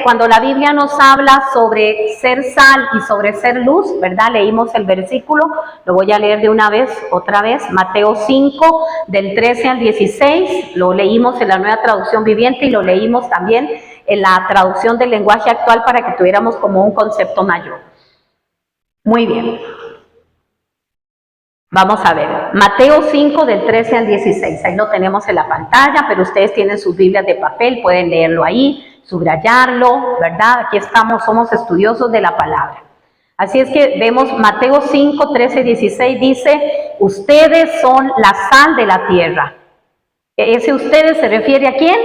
Cuando la Biblia nos habla sobre ser sal y sobre ser luz, ¿verdad? Leímos el versículo, lo voy a leer de una vez, otra vez, Mateo 5, del 13 al 16, lo leímos en la Nueva Traducción Viviente y lo leímos también en la traducción del lenguaje actual para que tuviéramos como un concepto mayor. Muy bien. Vamos a ver, Mateo 5 del 13 al 16, ahí lo tenemos en la pantalla, pero ustedes tienen sus Biblias de papel, pueden leerlo ahí, subrayarlo, ¿verdad? Aquí estamos, somos estudiosos de la palabra. Así es que vemos Mateo 5, 13, 16, dice, ustedes son la sal de la tierra. Ese ustedes se refiere ¿a quién?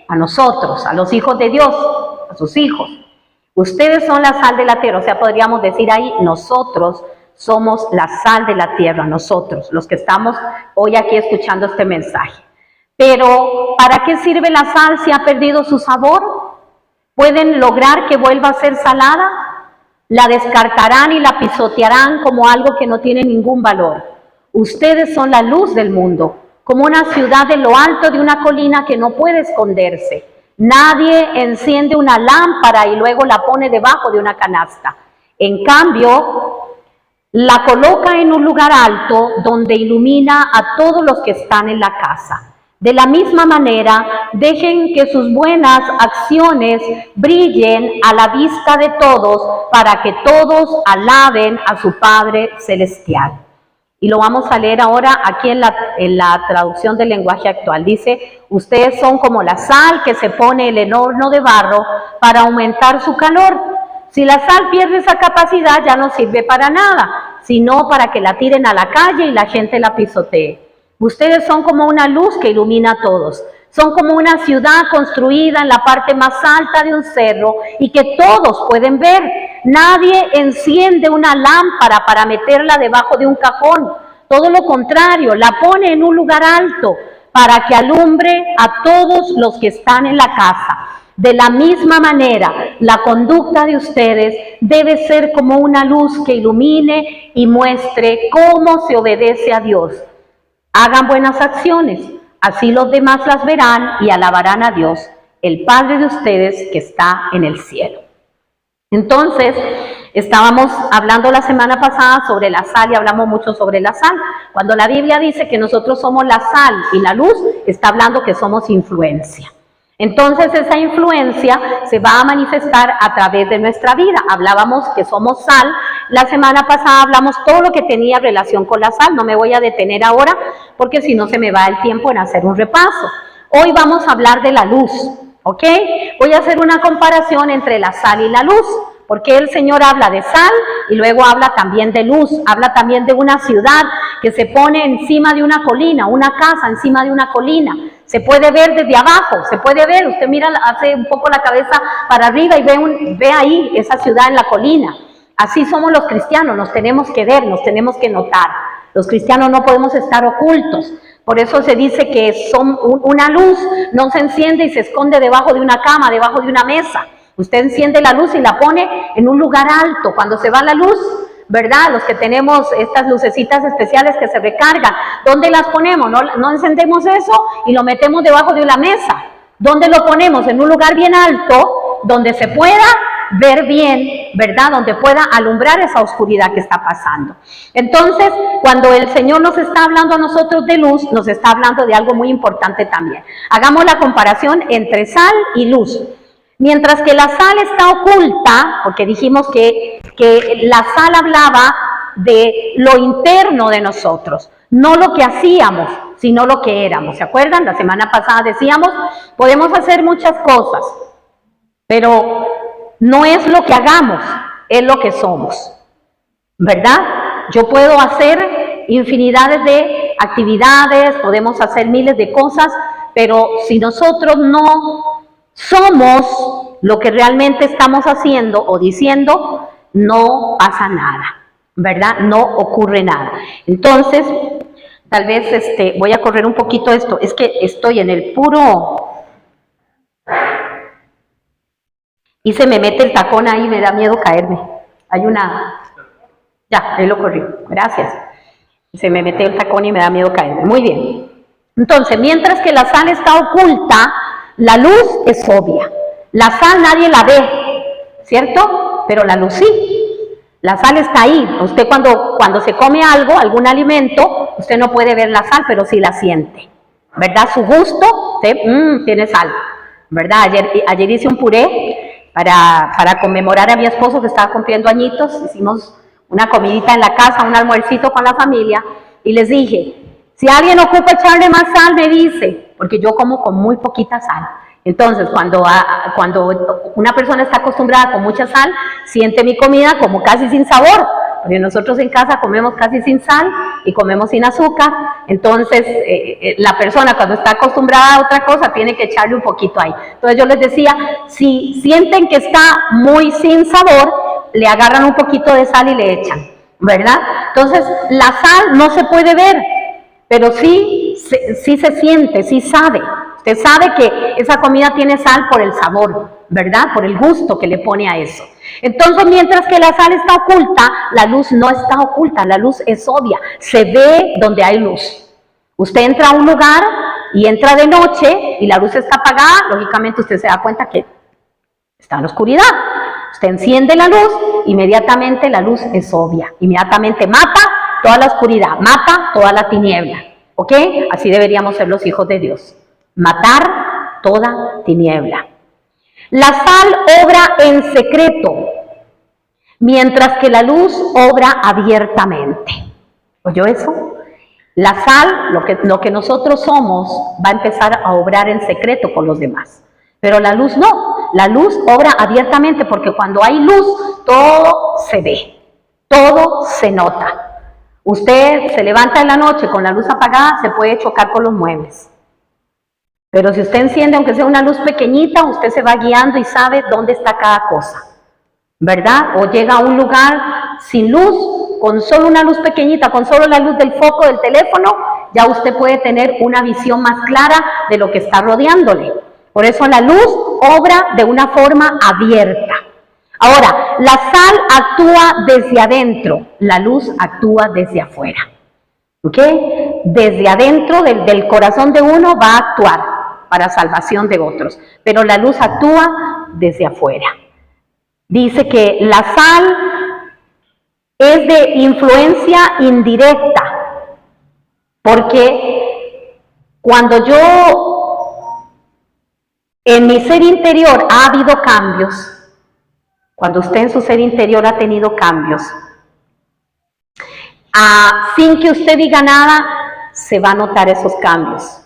A nosotros, a los hijos de Dios, a sus hijos. Ustedes son la sal de la tierra, o sea, podríamos decir ahí, nosotros somos la sal de la tierra, nosotros, los que estamos hoy aquí escuchando este mensaje. Pero, ¿para qué sirve la sal si ha perdido su sabor? ¿Pueden lograr que vuelva a ser salada? La descartarán y la pisotearán como algo que no tiene ningún valor. Ustedes son la luz del mundo, como una ciudad en lo alto de una colina que no puede esconderse. Nadie enciende una lámpara y luego la pone debajo de una canasta. En cambio, la coloca en un lugar alto donde ilumina a todos los que están en la casa. De la misma manera, dejen que sus buenas acciones brillen a la vista de todos para que todos alaben a su Padre Celestial. Y lo vamos a leer ahora aquí en la traducción del lenguaje actual. Dice, ustedes son como la sal que se pone en el horno de barro para aumentar su calor. Si la sal pierde esa capacidad, ya no sirve para nada, sino para que la tiren a la calle y la gente la pisotee. Ustedes son como una luz que ilumina a todos. Son como una ciudad construida en la parte más alta de un cerro y que todos pueden ver. Nadie enciende una lámpara para meterla debajo de un cajón. Todo lo contrario, la pone en un lugar alto para que alumbre a todos los que están en la casa. De la misma manera, la conducta de ustedes debe ser como una luz que ilumine y muestre cómo se obedece a Dios. Hagan buenas acciones, así los demás las verán y alabarán a Dios, el Padre de ustedes que está en el cielo. Entonces, estábamos hablando la semana pasada sobre la sal y hablamos mucho sobre la sal. Cuando la Biblia dice que nosotros somos la sal y la luz, está hablando que somos influencia. Entonces esa influencia se va a manifestar a través de nuestra vida. Hablábamos que somos sal, la semana pasada hablamos todo lo que tenía relación con la sal, no me voy a detener ahora porque si no se me va el tiempo en hacer un repaso. Hoy vamos a hablar de la luz, ¿ok? Voy a hacer una comparación entre la sal y la luz, porque el Señor habla de sal y luego habla también de luz, habla también de una ciudad que se pone encima de una colina, una casa encima de una colina. Se puede ver desde abajo, se puede ver, usted mira, hace un poco la cabeza para arriba y ve ahí esa ciudad en la colina. Así somos los cristianos, nos tenemos que ver, nos tenemos que notar. Los cristianos no podemos estar ocultos. Por eso se dice que son una luz, no se enciende y se esconde debajo de una cama, debajo de una mesa. Usted enciende la luz y la pone en un lugar alto. Cuando se va la luz, ¿verdad? Los que tenemos estas lucecitas especiales que se recargan, ¿dónde las ponemos? No encendemos eso y lo metemos debajo de una mesa. ¿Dónde lo ponemos? En un lugar bien alto, donde se pueda ver bien, ¿verdad? Donde pueda alumbrar esa oscuridad que está pasando. Entonces, cuando el Señor nos está hablando a nosotros de luz, nos está hablando de algo muy importante también. Hagamos la comparación entre sal y luz. Mientras que la sal está oculta, porque dijimos que la sal hablaba de lo interno de nosotros, no lo que hacíamos, sino lo que éramos. ¿Se acuerdan? La semana pasada decíamos, podemos hacer muchas cosas, pero no es lo que hagamos, es lo que somos, ¿verdad? Yo puedo hacer infinidades de actividades, podemos hacer miles de cosas, pero si nosotros no somos lo que realmente estamos haciendo o diciendo, no pasa nada, ¿verdad? No ocurre nada. Entonces, tal vez voy a correr un poquito esto, es que estoy en el puro... Y se me mete el tacón ahí, me da miedo caerme. Hay una... Ya, ahí lo corrí, gracias. Se me mete el tacón y me da miedo caerme. Muy bien. Entonces, mientras que la sal está oculta, la luz es obvia. La sal nadie la ve, ¿cierto? Pero la luz sí. La sal está ahí. Usted cuando se come algo, algún alimento, usted no puede ver la sal, pero sí la siente, ¿verdad? Su gusto, tiene sal, ¿verdad? Ayer hice un puré para conmemorar a mi esposo que estaba cumpliendo añitos. Hicimos una comidita en la casa, un almuercito con la familia, y les dije, si alguien ocupa echarle más sal, me dice, porque yo como con muy poquita sal. Entonces, cuando una persona está acostumbrada con mucha sal, siente mi comida como casi sin sabor, porque nosotros en casa comemos casi sin sal y comemos sin azúcar. Entonces, la persona cuando está acostumbrada a otra cosa tiene que echarle un poquito ahí. Entonces yo les decía, si sienten que está muy sin sabor, le agarran un poquito de sal y le echan, ¿verdad? Entonces, la sal no se puede ver, pero sí se siente, sí sabe. Usted sabe que esa comida tiene sal por el sabor, ¿verdad? Por el gusto que le pone a eso. Entonces, mientras que la sal está oculta, la luz no está oculta, la luz es obvia, se ve donde hay luz. Usted entra a un lugar y entra de noche y la luz está apagada, lógicamente usted se da cuenta que está en la oscuridad. Usted enciende la luz, inmediatamente la luz es obvia, inmediatamente mata toda la oscuridad, mata toda la tiniebla, ¿ok? Así deberíamos ser los hijos de Dios. Matar toda tiniebla. La sal obra en secreto, mientras que la luz obra abiertamente. ¿Oyó eso? La sal, lo que nosotros somos, va a empezar a obrar en secreto con los demás. Pero la luz no, la luz obra abiertamente, porque cuando hay luz, todo se ve, todo se nota. Usted se levanta en la noche con la luz apagada, se puede chocar con los muebles. Pero si usted enciende, aunque sea una luz pequeñita, usted se va guiando y sabe dónde está cada cosa, ¿verdad? O llega a un lugar sin luz, con solo una luz pequeñita, con solo la luz del foco del teléfono, ya usted puede tener una visión más clara de lo que está rodeándole. Por eso la luz obra de una forma abierta. Ahora, la sal actúa desde adentro, la luz actúa desde afuera. ¿Ok? Desde adentro del corazón de uno va a actuar para salvación de otros, pero la luz actúa desde afuera. Dice que la sal es de influencia indirecta, porque cuando en mi ser interior ha habido cambios, cuando usted en su ser interior ha tenido cambios, sin que usted diga nada, se va a notar esos cambios,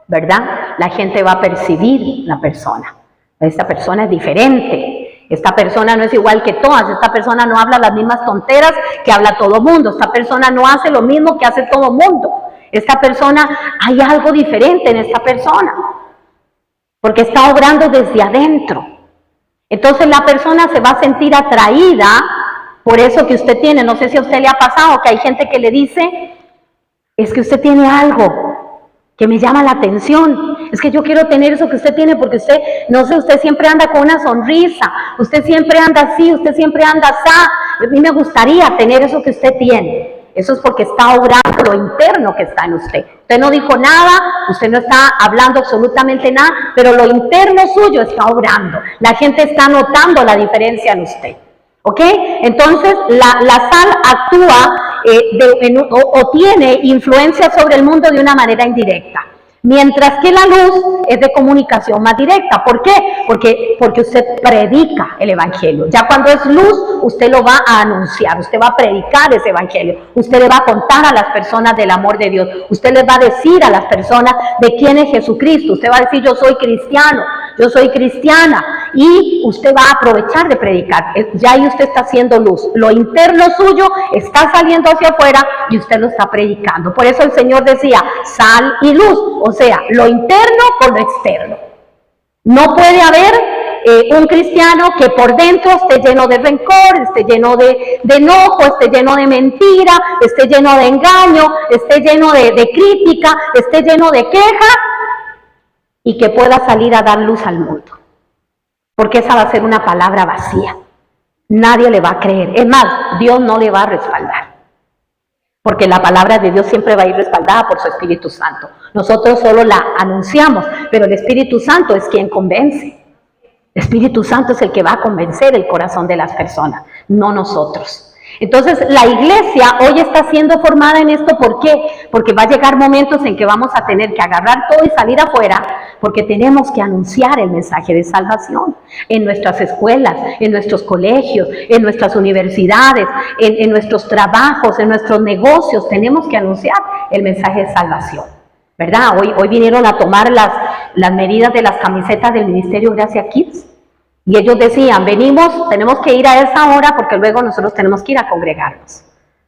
¿verdad? La gente va a percibir la persona. Esta persona es diferente. Esta persona no es igual que todas. Esta persona no habla las mismas tonteras que habla todo mundo. Esta persona no hace lo mismo que hace todo mundo. Esta persona, hay algo diferente en esta persona, porque está obrando desde adentro. Entonces la persona se va a sentir atraída por eso que usted tiene. No sé si a usted le ha pasado que hay gente que le dice, es que usted tiene algo que me llama la atención, es que yo quiero tener eso que usted tiene, porque usted, no sé, usted siempre anda con una sonrisa, usted siempre anda así, usted siempre anda así, a mí me gustaría tener eso que usted tiene. Eso es porque está obrando lo interno que está en usted. Usted no dijo nada, usted no está hablando absolutamente nada, pero lo interno suyo está obrando. La gente está notando la diferencia en usted. ¿Ok? Entonces, la sal actúa o tiene influencia sobre el mundo de una manera indirecta. Mientras que la luz es de comunicación más directa. ¿Por qué? Porque usted predica el evangelio. Ya cuando es luz, usted lo va a anunciar, usted va a predicar ese evangelio, usted le va a contar a las personas del amor de Dios, usted les va a decir a las personas de quién es Jesucristo, usted va a decir yo soy cristiano, yo soy cristiana, y usted va a aprovechar de predicar. Ya ahí usted está haciendo luz, lo interno suyo está saliendo hacia afuera y usted lo está predicando. Por eso el Señor decía sal y luz, o sea, lo interno con lo externo. No puede haber un cristiano que por dentro esté lleno de rencor, esté lleno de enojo, esté lleno de mentira, esté lleno de engaño, esté lleno de crítica, esté lleno de queja, y que pueda salir a dar luz al mundo. Porque esa va a ser una palabra vacía. Nadie le va a creer. Es más, Dios no le va a respaldar. Porque la palabra de Dios siempre va a ir respaldada por su Espíritu Santo. Nosotros solo la anunciamos, pero el Espíritu Santo es quien convence. El Espíritu Santo es el que va a convencer el corazón de las personas, no nosotros. Entonces, la iglesia hoy está siendo formada en esto. ¿Por qué? Porque va a llegar momentos en que vamos a tener que agarrar todo y salir afuera, porque tenemos que anunciar el mensaje de salvación en nuestras escuelas, en nuestros colegios, en nuestras universidades, en nuestros trabajos, en nuestros negocios. Tenemos que anunciar el mensaje de salvación, ¿verdad? Hoy vinieron a tomar las medidas de las camisetas del Ministerio Gracia Kids. Y ellos decían, tenemos que ir a esa hora porque luego nosotros tenemos que ir a congregarnos.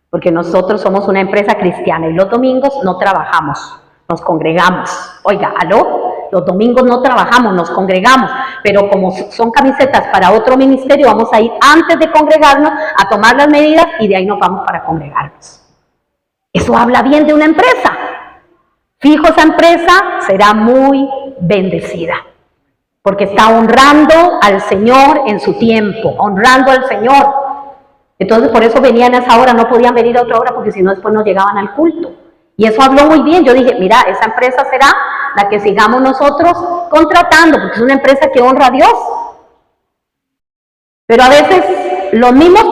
Porque nosotros somos una empresa cristiana y los domingos no trabajamos, nos congregamos. Oiga, ¿aló? Los domingos no trabajamos, nos congregamos. Pero como son camisetas para otro ministerio, vamos a ir antes de congregarnos a tomar las medidas y de ahí nos vamos para congregarnos. Eso habla bien de una empresa. Fijo, esa empresa será muy bendecida. Porque está honrando al Señor en su tiempo, honrando al Señor. Entonces, por eso venían a esa hora, no podían venir a otra hora, porque si no, después no llegaban al culto. Y eso habló muy bien. Yo dije, mira, esa empresa será la que sigamos nosotros contratando, porque es una empresa que honra a Dios. Pero a veces los mismos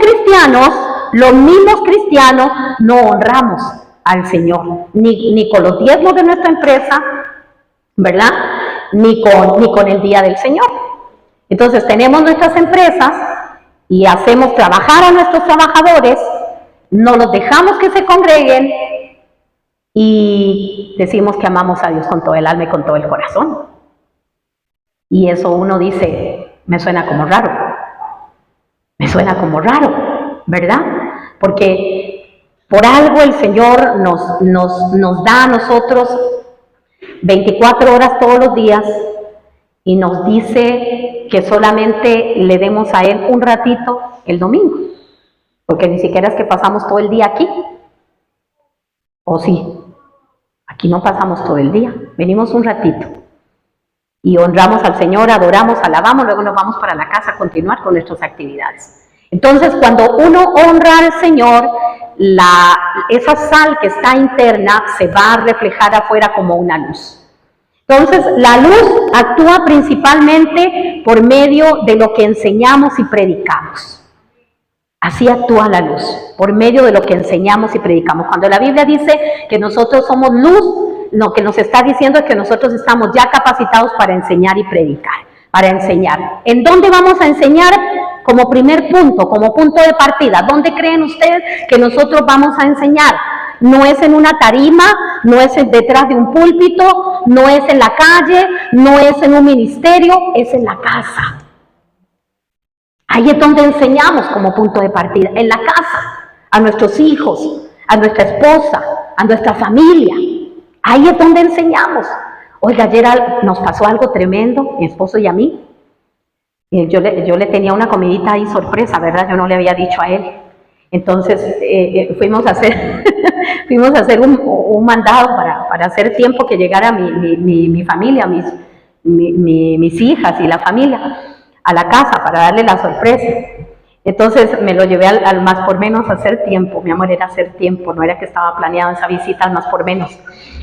cristianos no honramos al Señor, ni con los diezmos de nuestra empresa, ¿verdad? Ni con el día del Señor. Entonces tenemos nuestras empresas y hacemos trabajar a nuestros trabajadores, no los dejamos que se congreguen y decimos que amamos a Dios con todo el alma y con todo el corazón. Y eso uno dice, me suena como raro, ¿verdad? Porque por algo el Señor nos da a nosotros 24 horas todos los días y nos dice que solamente le demos a Él un ratito el domingo, porque ni siquiera es que pasamos todo el día aquí, o sí, aquí no pasamos todo el día, venimos un ratito y honramos al Señor, adoramos, alabamos, luego nos vamos para la casa a continuar con nuestras actividades. Entonces, cuando uno honra al Señor, esa sal que está interna se va a reflejar afuera como una luz. Entonces, la luz actúa principalmente por medio de lo que enseñamos y predicamos. Así actúa la luz, por medio de lo que enseñamos y predicamos. Cuando la Biblia dice que nosotros somos luz, lo que nos está diciendo es que nosotros estamos ya capacitados para enseñar y predicar, para enseñar. ¿En dónde vamos a enseñar? Como primer punto, como punto de partida. ¿Dónde creen ustedes que nosotros vamos a enseñar? No es en una tarima, no es detrás de un púlpito, no es en la calle, no es en un ministerio, es en la casa. Ahí es donde enseñamos como punto de partida, en la casa, a nuestros hijos, a nuestra esposa, a nuestra familia. Ahí es donde enseñamos. Oiga, ayer nos pasó algo tremendo, mi esposo y a mí. Yo le tenía una comidita ahí sorpresa, ¿verdad? Yo no le había dicho a él. Entonces fuimos a hacer un mandado para hacer tiempo que llegara mi familia, mis hijas y la familia a la casa para darle la sorpresa. Entonces me lo llevé al más por menos a hacer tiempo. Mi amor, era hacer tiempo, no era que estaba planeada esa visita al más por menos.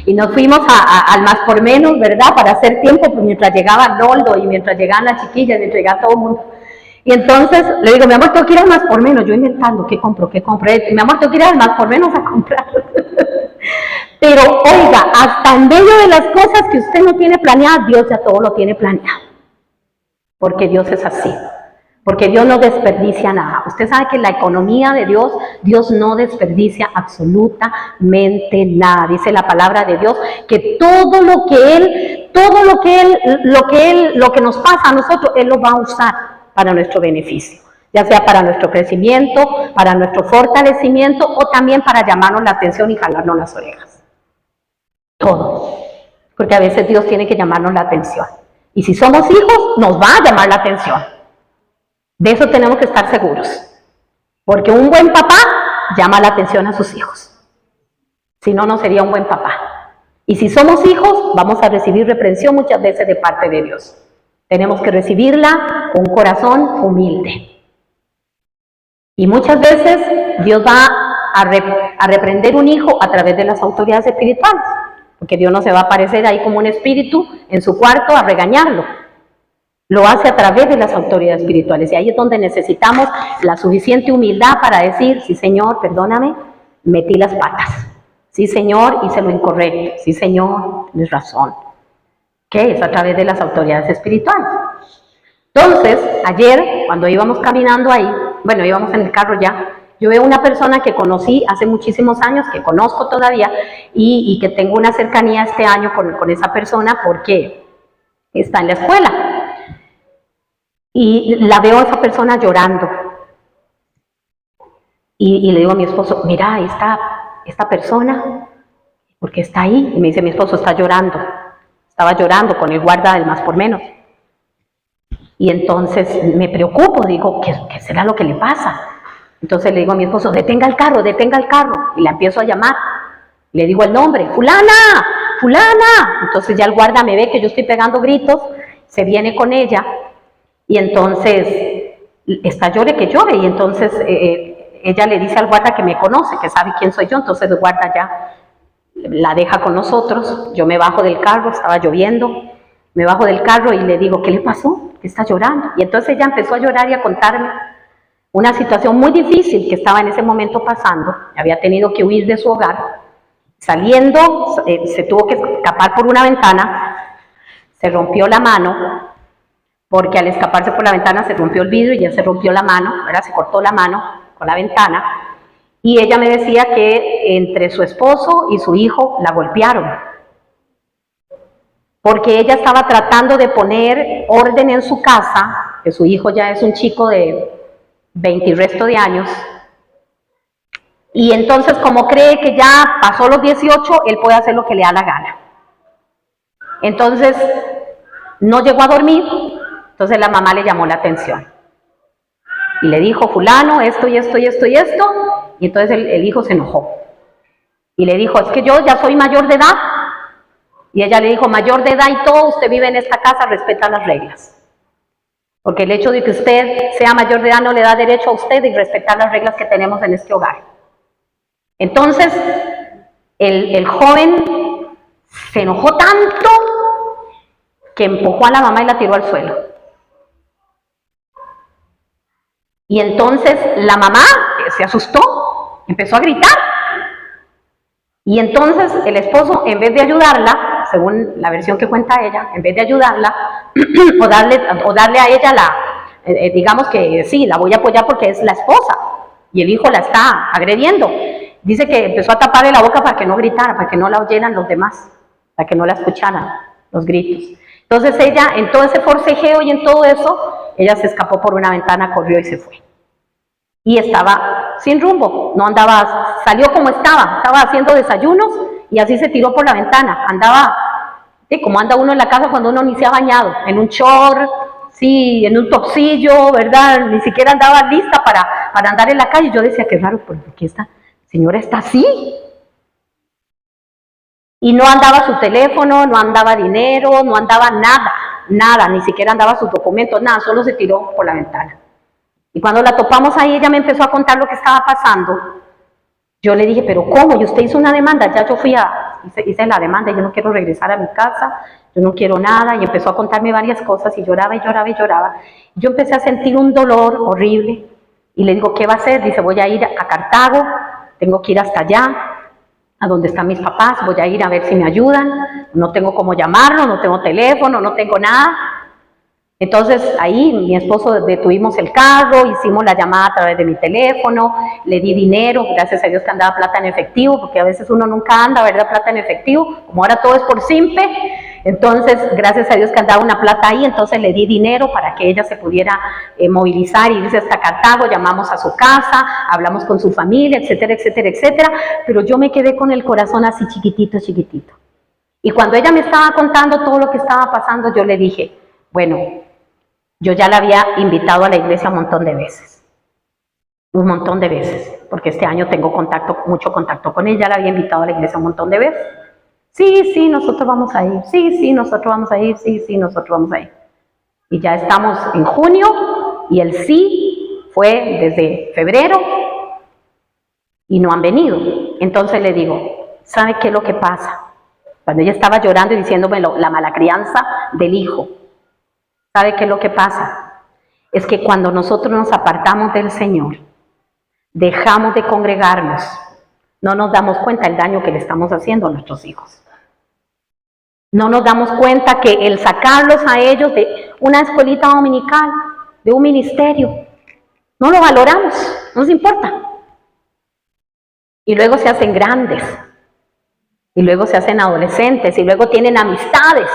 Y nos fuimos al más por menos, ¿verdad? Para hacer tiempo, pues mientras llegaba Noldo y mientras llegaban las chiquillas, mientras llegaba todo el mundo. Y entonces le digo, mi amor, tengo que ir al más por menos. Yo inventando, ¿qué compro? Mi amor, tengo que ir al más por menos a comprar. Pero oiga, hasta en medio de las cosas que usted no tiene planeadas, Dios ya todo lo tiene planeado. Porque Dios es así. Porque Dios no desperdicia nada. Usted sabe que la economía de Dios, Dios no desperdicia absolutamente nada. Dice la palabra de Dios que todo lo que nos pasa a nosotros, Él lo va a usar para nuestro beneficio. Ya sea para nuestro crecimiento, para nuestro fortalecimiento o también para llamarnos la atención y jalarnos las orejas. Todo. Porque a veces Dios tiene que llamarnos la atención. Y si somos hijos, nos va a llamar la atención. De eso tenemos que estar seguros, porque un buen papá llama la atención a sus hijos, si no, no sería un buen papá. Y si somos hijos, vamos a recibir reprensión muchas veces de parte de Dios. Tenemos que recibirla con un corazón humilde. Y muchas veces Dios va a reprender un hijo a través de las autoridades espirituales, porque Dios no se va a aparecer ahí como un espíritu en su cuarto a regañarlo. Lo hace a través de las autoridades espirituales. Y ahí es donde necesitamos la suficiente humildad para decir, sí, Señor, perdóname, metí las patas. Sí, Señor, hice lo incorrecto. Sí, Señor, tienes razón. ¿Qué? Es a través de las autoridades espirituales. Entonces, ayer, cuando íbamos caminando ahí, bueno, íbamos en el carro ya, yo veo una persona que conocí hace muchísimos años, que conozco todavía, y que tengo una cercanía este año con esa persona porque está en la escuela. Y la veo a esa persona llorando. Y le digo a mi esposo, mira, ahí está esta persona, ¿por qué está ahí? Y me dice, mi esposo está llorando. Estaba llorando con el guarda del más por menos. Y entonces me preocupo, digo, ¿qué será lo que le pasa? Entonces le digo a mi esposo, detenga el carro, y la empiezo a llamar. Le digo el nombre, fulana, fulana. Entonces ya el guarda me ve que yo estoy pegando gritos, se viene con ella, y entonces está llore que llore, y entonces ella le dice al guarda que me conoce, que sabe quién soy yo, entonces el guarda ya la deja con nosotros. Yo me bajo del carro, estaba lloviendo, me bajo del carro y le digo, ¿qué le pasó? ¿Qué está llorando? Y entonces ella empezó a llorar y a contarme una situación muy difícil que estaba en ese momento pasando. Había tenido que huir de su hogar. Saliendo, se tuvo que escapar por una ventana, se rompió la mano, porque al escaparse por la ventana se rompió el vidrio y ya se rompió la mano, ¿verdad? Se cortó la mano con la ventana. Y ella me decía que entre su esposo y su hijo la golpearon, porque ella estaba tratando de poner orden en su casa, que su hijo ya es un chico de 20 y resto de años, y entonces como cree que ya pasó los 18, él puede hacer lo que le da la gana. Entonces no llegó a dormir, entonces la mamá le llamó la atención y le dijo, fulano, esto y esto y esto y esto, y entonces el hijo se enojó y le dijo, es que yo ya soy mayor de edad. Y ella le dijo, mayor de edad y todo, usted vive en esta casa, respeta las reglas. Porque el hecho de que usted sea mayor de edad no le da derecho a usted de respetar las reglas que tenemos en este hogar. Entonces, el joven se enojó tanto que empujó a la mamá y la tiró al suelo. Y entonces la mamá se asustó, empezó a gritar. Y entonces el esposo, en vez de ayudarla, según la versión que cuenta ella, en vez de ayudarla o darle a ella digamos que sí, la voy a apoyar porque es la esposa y el hijo la está agrediendo. Dice que empezó a taparle la boca para que no gritara, para que no la oyeran los demás, para que no la escucharan los gritos. Entonces ella, en todo ese forcejeo y en todo eso, ella se escapó por una ventana, corrió y se fue. Y estaba sin rumbo, no andaba, salió como estaba haciendo desayunos y así se tiró por la ventana. Andaba, ¿sí? Como anda uno en la casa cuando uno ni se ha bañado, en un short, sí, en un topsillo, ¿verdad? Ni siquiera andaba lista para andar en la calle. Yo decía, qué raro, ¿por qué esta señora está así? Y no andaba su teléfono, no andaba dinero, no andaba nada, ni siquiera andaba sus documentos, nada, solo se tiró por la ventana. Y cuando la topamos ahí, ella me empezó a contar lo que estaba pasando. Yo le dije, ¿pero cómo? ¿Y usted hizo una demanda? Ya yo hice la demanda, yo no quiero regresar a mi casa, yo no quiero nada. Y empezó a contarme varias cosas y lloraba y lloraba y lloraba. Yo empecé a sentir un dolor horrible. Y le digo, ¿qué va a hacer? Dice, voy a ir a Cartago, tengo que ir hasta allá, a donde están mis papás, voy a ir a ver si me ayudan. No tengo cómo llamarlo, no tengo teléfono, no tengo nada. Entonces ahí mi esposo detuvimos el carro, hicimos la llamada a través de mi teléfono, le di dinero, gracias a Dios que andaba plata en efectivo, porque a veces uno nunca anda, ¿verdad? Plata en efectivo, como ahora todo es por simple. Entonces gracias a Dios que andaba una plata ahí, entonces le di dinero para que ella se pudiera movilizar y irse hasta Cartago. Llamamos a su casa, hablamos con su familia, etcétera, etcétera, etcétera, pero yo me quedé con el corazón así chiquitito, chiquitito. Y cuando ella me estaba contando todo lo que estaba pasando, yo le dije, bueno, yo ya la había invitado a la iglesia un montón de veces, porque este año tengo mucho contacto con ella, la había invitado a la iglesia un montón de veces. Sí, nosotros vamos a ir, sí, nosotros vamos a ir, sí, nosotros vamos a ir. Y ya estamos en junio y el sí fue desde febrero y no han venido. Entonces le digo, ¿sabe qué es lo que pasa? Cuando ella estaba llorando y diciéndome la mala crianza del hijo. ¿Sabe qué es lo que pasa? Es que cuando nosotros nos apartamos del Señor, dejamos de congregarnos, no nos damos cuenta del daño que le estamos haciendo a nuestros hijos. No nos damos cuenta que el sacarlos a ellos de una escuelita dominical, de un ministerio, no lo valoramos, no nos importa. Y luego se hacen grandes, y luego se hacen adolescentes, y luego tienen amistades.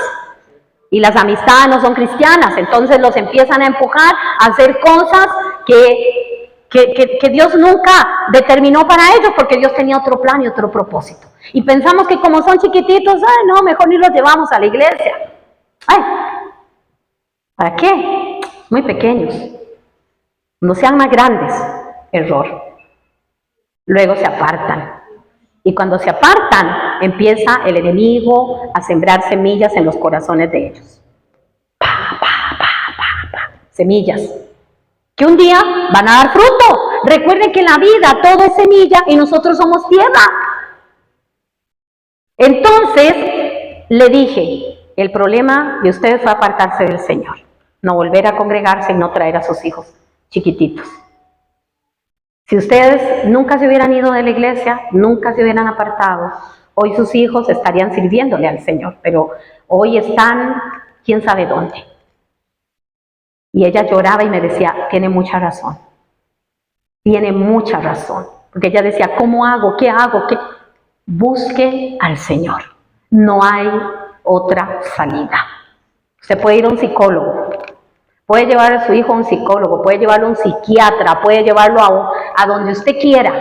Y las amistades no son cristianas, entonces los empiezan a empujar a hacer cosas que Dios nunca determinó para ellos, porque Dios tenía otro plan y otro propósito. Y pensamos que como son chiquititos, ay, no, mejor ni los llevamos a la iglesia. Ay, ¿para qué? Muy pequeños. No sean más grandes, error. Luego se apartan. Y cuando se apartan, empieza el enemigo a sembrar semillas en los corazones de ellos. Semillas que un día van a dar fruto. Recuerden que en la vida todo es semilla y nosotros somos tierra. Entonces le dije, el problema de ustedes fue apartarse del Señor, no volver a congregarse y no traer a sus hijos chiquititos. Si ustedes nunca se hubieran ido de la iglesia, nunca se hubieran apartado, hoy sus hijos estarían sirviéndole al Señor, pero hoy están quién sabe dónde. Y ella lloraba y me decía, tiene mucha razón, porque ella decía, ¿cómo hago? ¿Qué hago? ¿Qué? Busque al Señor, no hay otra salida. Usted puede ir a un psicólogo, puede llevar a su hijo a un psicólogo, puede llevarlo a un psiquiatra, puede llevarlo a donde usted quiera,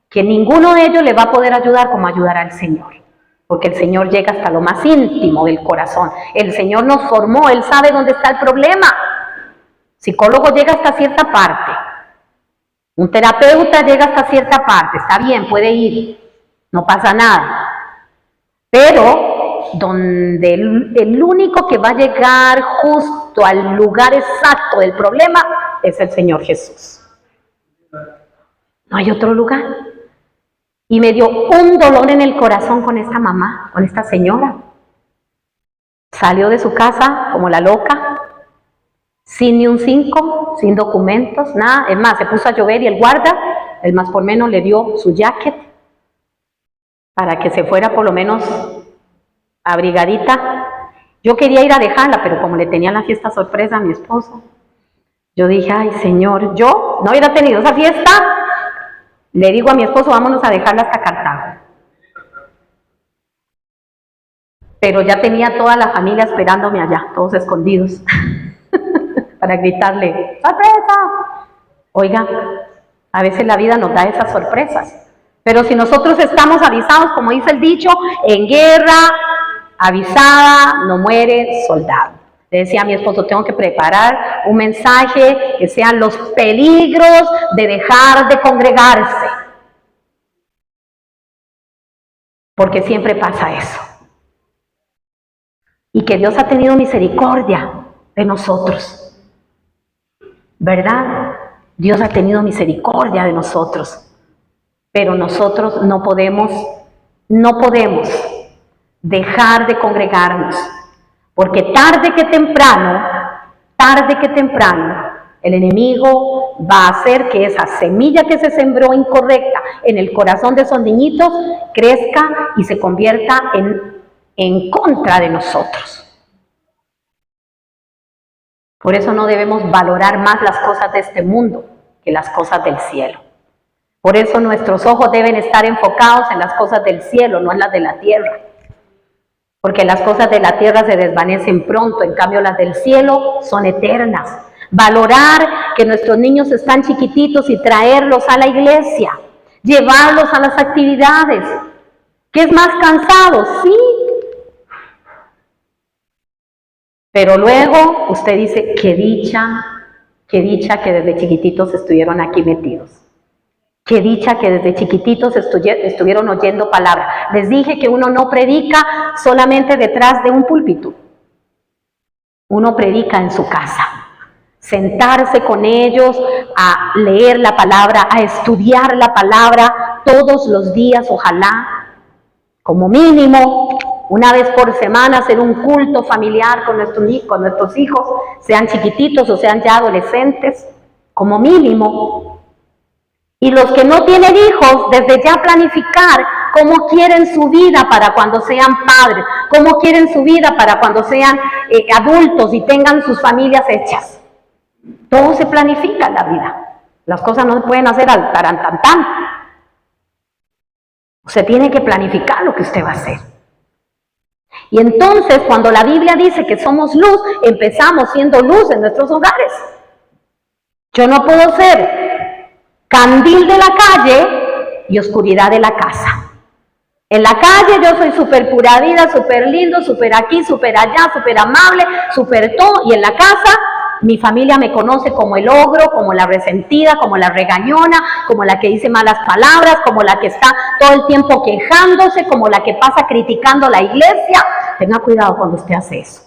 que ninguno de ellos le va a poder ayudar como ayudar al Señor, porque el Señor llega hasta lo más íntimo del corazón. El Señor nos formó, Él sabe dónde está el problema. Psicólogo llega hasta cierta parte, un terapeuta llega hasta cierta parte, está bien, puede ir, no pasa nada, pero donde el único que va a llegar justo al lugar exacto del problema es el Señor Jesús. No hay otro lugar. Y me dio un dolor en el corazón con esta mamá, con esta señora. Salió de su casa como la loca, sin ni un 5, sin documentos, nada. Es más, se puso a llover y el guarda, el más por menos, le dio su jacket para que se fuera por lo menos abrigadita. Yo quería ir a dejarla, pero como le tenía la fiesta sorpresa a mi esposo, yo dije, ay Señor, yo no hubiera tenido esa fiesta, le digo a mi esposo, vámonos a dejarla hasta Cartago. Pero ya tenía toda la familia esperándome allá, todos escondidos, para gritarle, ¡sorpresa! Oiga, a veces la vida nos da esas sorpresas. Pero si nosotros estamos avisados, como dice el dicho, en guerra, avisada, no muere soldado. Le decía a mi esposo, tengo que preparar un mensaje que sean los peligros de dejar de congregarse. Porque siempre pasa eso. Y que Dios ha tenido misericordia de nosotros. ¿Verdad? Dios ha tenido misericordia de nosotros. Pero nosotros no podemos dejar de congregarnos, porque tarde que temprano, el enemigo va a hacer que esa semilla que se sembró incorrecta en el corazón de esos niñitos crezca y se convierta en contra de nosotros. Por eso no debemos valorar más las cosas de este mundo que las cosas del cielo. Por eso nuestros ojos deben estar enfocados en las cosas del cielo, no en las de la tierra. Porque las cosas de la tierra se desvanecen pronto, en cambio las del cielo son eternas. Valorar que nuestros niños están chiquititos y traerlos a la iglesia, llevarlos a las actividades. ¿Qué es más cansado? Sí. Pero luego usted dice, qué dicha que desde chiquititos estuvieron aquí metidos. Qué dicha que desde chiquititos estuvieron oyendo palabra. Les dije que uno no predica solamente detrás de un púlpito. Uno predica en su casa. Sentarse con ellos, a leer la palabra, a estudiar la palabra todos los días, ojalá, como mínimo, una vez por semana hacer un culto familiar con nuestros hijos, sean chiquititos o sean ya adolescentes, como mínimo. Y los que no tienen hijos, desde ya planificar cómo quieren su vida para cuando sean padres, cómo quieren su vida para cuando sean adultos y tengan sus familias hechas. Todo se planifica en la vida. Las cosas no se pueden hacer al tarantantán. Usted tiene que planificar lo que usted va a hacer. Y entonces, cuando la Biblia dice que somos luz, empezamos siendo luz en nuestros hogares. Yo no puedo ser candil de la calle y oscuridad de la casa. En la calle yo soy súper pura vida, súper lindo, súper aquí, súper allá, súper amable, súper todo. Y en la casa, mi familia me conoce como el ogro, como la resentida, como la regañona, como la que dice malas palabras, como la que está todo el tiempo quejándose, como la que pasa criticando la iglesia. Tenga cuidado cuando usted hace eso.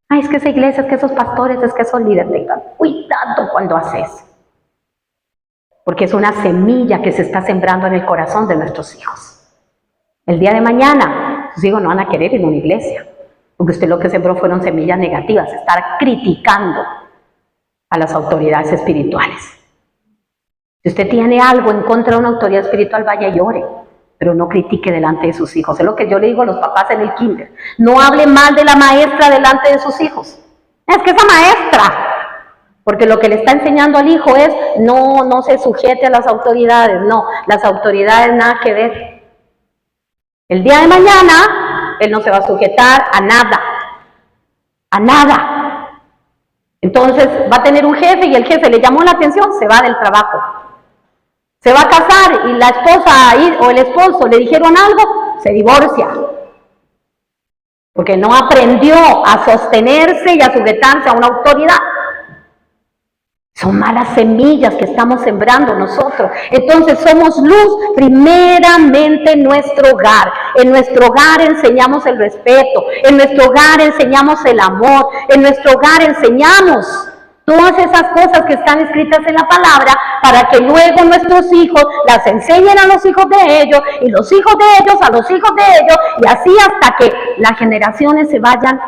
Ay, es que esa iglesia, es que esos pastores, es que esos líderes. Tengan cuidado cuando hace eso. Porque es una semilla que se está sembrando en el corazón de nuestros hijos. El día de mañana, sus hijos no van a querer ir a una iglesia. Porque usted lo que sembró fueron semillas negativas, estar criticando a las autoridades espirituales. Si usted tiene algo en contra de una autoridad espiritual, vaya y ore, pero no critique delante de sus hijos. Es lo que yo le digo a los papás en el kinder. No hable mal de la maestra delante de sus hijos. Es que esa maestra, porque lo que le está enseñando al hijo es no se sujete a las autoridades. No, las autoridades nada que ver. El día de mañana, él no se va a sujetar a nada, a nada. Entonces va a tener un jefe y el jefe le llamó la atención, se va del trabajo. Se va a casar y la esposa o el esposo le dijeron algo, se divorcia. Porque no aprendió a sostenerse y a sujetarse a una autoridad. Son malas semillas que estamos sembrando nosotros. Entonces somos luz primeramente en nuestro hogar. En nuestro hogar enseñamos el respeto. En nuestro hogar enseñamos el amor. En nuestro hogar enseñamos todas esas cosas que están escritas en la palabra para que luego nuestros hijos las enseñen a los hijos de ellos y los hijos de ellos a los hijos de ellos y así hasta que las generaciones se vayan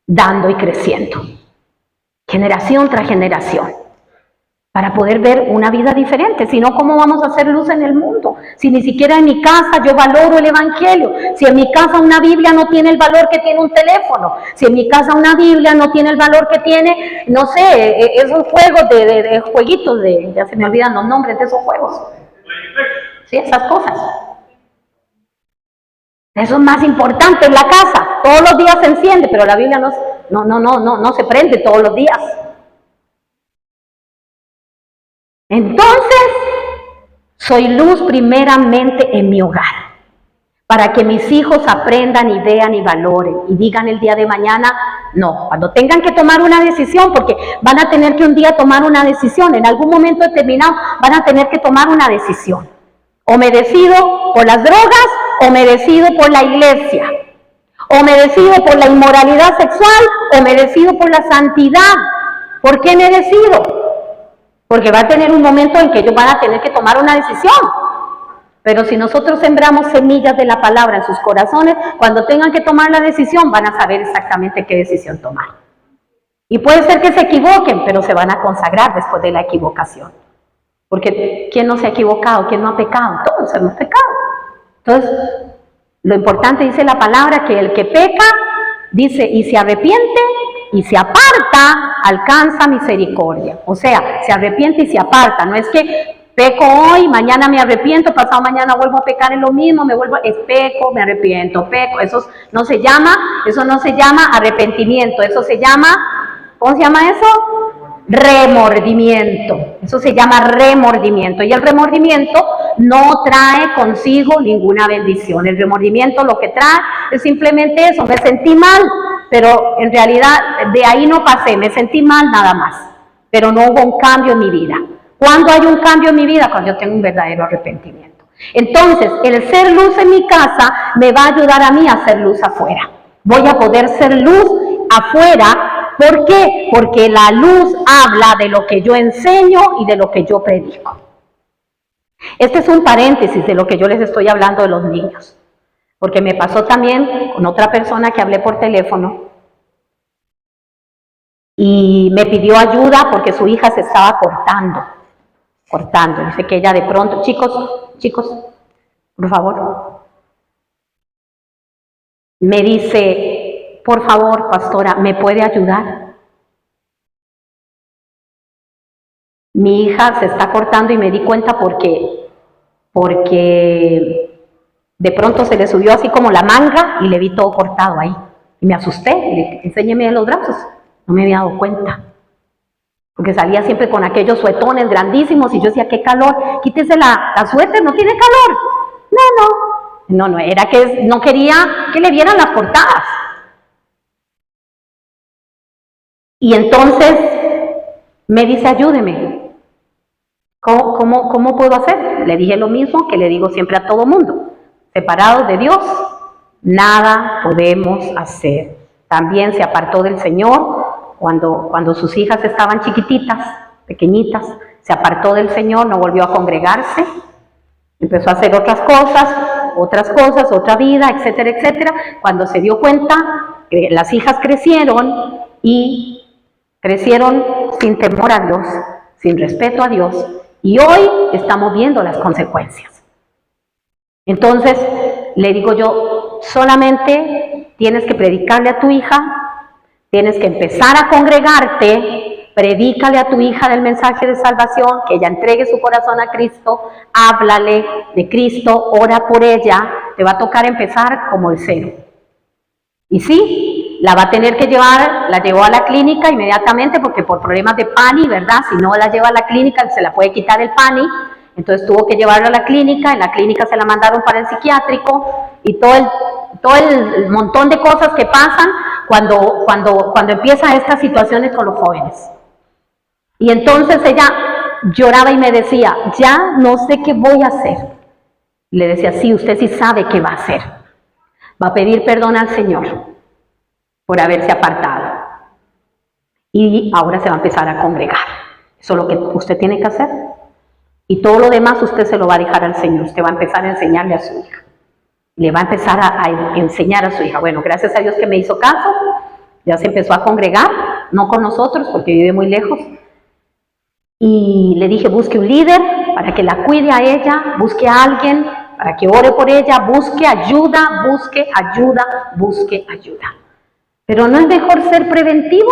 dando y creciendo. Generación tras generación, para poder ver una vida diferente. Si no, ¿cómo vamos a hacer luz en el mundo? Si ni siquiera en mi casa yo valoro el evangelio, si en mi casa una Biblia no tiene el valor que tiene un teléfono, si en mi casa una Biblia no tiene el valor que tiene, no sé, esos juegos de jueguitos, ya se me olvidan los nombres de esos juegos. Sí, esas cosas. Eso es más importante en la casa. Todos los días se enciende, pero la Biblia no se prende todos los días. Entonces, soy luz primeramente en mi hogar, para que mis hijos aprendan y vean y valoren y digan el día de mañana, no, cuando tengan que tomar una decisión, porque van a tener que un día tomar una decisión, en algún momento determinado van a tener que tomar una decisión. O me decido por las drogas, o me decido por la iglesia, o me decido por la inmoralidad sexual, o me decido por la santidad. ¿Por qué me decido? Porque va a tener un momento en que ellos van a tener que tomar una decisión. Pero si nosotros sembramos semillas de la palabra en sus corazones, cuando tengan que tomar la decisión, van a saber exactamente qué decisión tomar. Y puede ser que se equivoquen, pero se van a consagrar después de la equivocación. Porque ¿quién no se ha equivocado? ¿Quién no ha pecado? Todos hemos pecado. Entonces, lo importante dice la palabra que el que peca, dice, y se arrepiente y se aparta, alcanza misericordia. O sea, se arrepiente y se aparta. No es que peco hoy, mañana me arrepiento, pasado mañana vuelvo a pecar en lo mismo, es peco, me arrepiento, peco. Eso no se llama arrepentimiento, eso se llama, ¿cómo se llama eso? Remordimiento. Eso se llama remordimiento. Y el remordimiento no trae consigo ninguna bendición. El remordimiento lo que trae es simplemente eso, me sentí mal, pero en realidad de ahí no pasé, me sentí mal nada más, pero no hubo un cambio en mi vida. ¿Cuándo hay un cambio en mi vida? Cuando yo tengo un verdadero arrepentimiento. Entonces, el ser luz en mi casa me va a ayudar a mí a ser luz afuera. Voy a poder ser luz afuera. ¿Por qué? Porque la luz habla de lo que yo enseño y de lo que yo predico. Este es un paréntesis de lo que yo les estoy hablando de los niños. Porque me pasó también con otra persona que hablé por teléfono y me pidió ayuda porque su hija se estaba cortando. Dice que ella de pronto, chicos, por favor. Me dice, por favor, pastora, ¿me puede ayudar? Mi hija se está cortando y me di cuenta porque de pronto se le subió así como la manga y le vi todo cortado ahí. Y me asusté, y le dije, enséñeme los brazos. No me había dado cuenta. Porque salía siempre con aquellos suetones grandísimos y yo decía, qué calor, quítese la suéter, no tiene calor. No, era que no quería que le vieran las portadas. Y entonces me dice, ayúdeme. ¿Cómo puedo hacer? Le dije lo mismo que le digo siempre a todo mundo. Separados de Dios, nada podemos hacer. También se apartó del Señor cuando sus hijas estaban chiquititas, pequeñitas, se apartó del Señor, no volvió a congregarse, empezó a hacer otras cosas, otra vida, etcétera, etcétera. Cuando se dio cuenta, las hijas crecieron y crecieron sin temor a Dios, sin respeto a Dios, y hoy estamos viendo las consecuencias. Entonces, le digo yo, solamente tienes que predicarle a tu hija, tienes que empezar a congregarte, predícale a tu hija del mensaje de salvación, que ella entregue su corazón a Cristo, háblale de Cristo, ora por ella, te va a tocar empezar como de cero. Y sí, la va a tener que llevar, la llevó a la clínica inmediatamente porque por problemas de PANI, ¿verdad? Si no la lleva a la clínica se la puede quitar el PANI, entonces tuvo que llevarla a la clínica, en la clínica se la mandaron para el psiquiátrico y todo el montón de cosas que pasan cuando empiezan estas situaciones con los jóvenes. Y entonces ella lloraba y me decía, ya no sé qué voy a hacer. Le decía, sí, usted sí sabe qué va a hacer. Va a pedir perdón al Señor por haberse apartado. Y ahora se va a empezar a congregar. Eso es lo que usted tiene que hacer. Y todo lo demás usted se lo va a dejar al Señor. Usted va a empezar a enseñarle a su hija. Le va a empezar a enseñar a su hija. Bueno, gracias a Dios que me hizo caso. Ya se empezó a congregar, no con nosotros porque vive muy lejos. Y le dije, busque un líder para que la cuide a ella, busque a alguien para que ore por ella, busque ayuda, busque ayuda, busque ayuda. Pero ¿no es mejor ser preventivo?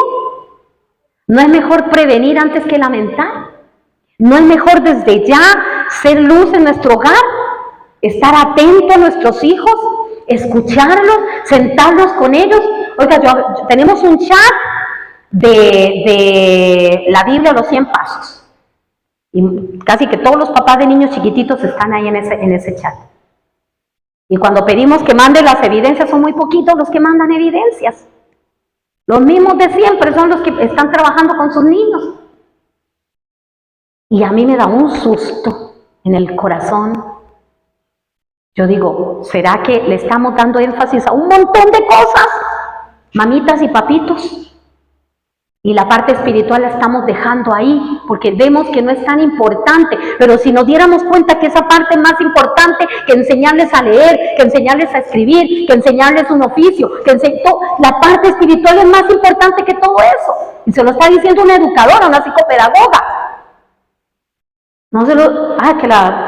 ¿No es mejor prevenir antes que lamentar? ¿No es mejor desde ya ser luz en nuestro hogar? Estar atento a nuestros hijos, escucharlos, sentarnos con ellos. Oiga, tenemos un chat de la Biblia, los 100 pasos. Y casi que todos los papás de niños chiquititos están ahí en ese chat. Y cuando pedimos que manden las evidencias, son muy poquitos los que mandan evidencias. Los mismos de siempre son los que están trabajando con sus niños. Y a mí me da un susto en el corazón. Yo digo, ¿será que le estamos dando énfasis a un montón de cosas? Mamitas y papitos. Y la parte espiritual la estamos dejando ahí, porque vemos que no es tan importante. Pero si nos diéramos cuenta que esa parte es más importante que enseñarles a leer, que enseñarles a escribir, que enseñarles un oficio, la parte espiritual es más importante que todo eso. Y se lo está diciendo una educadora, una psicopedagoga. No se lo,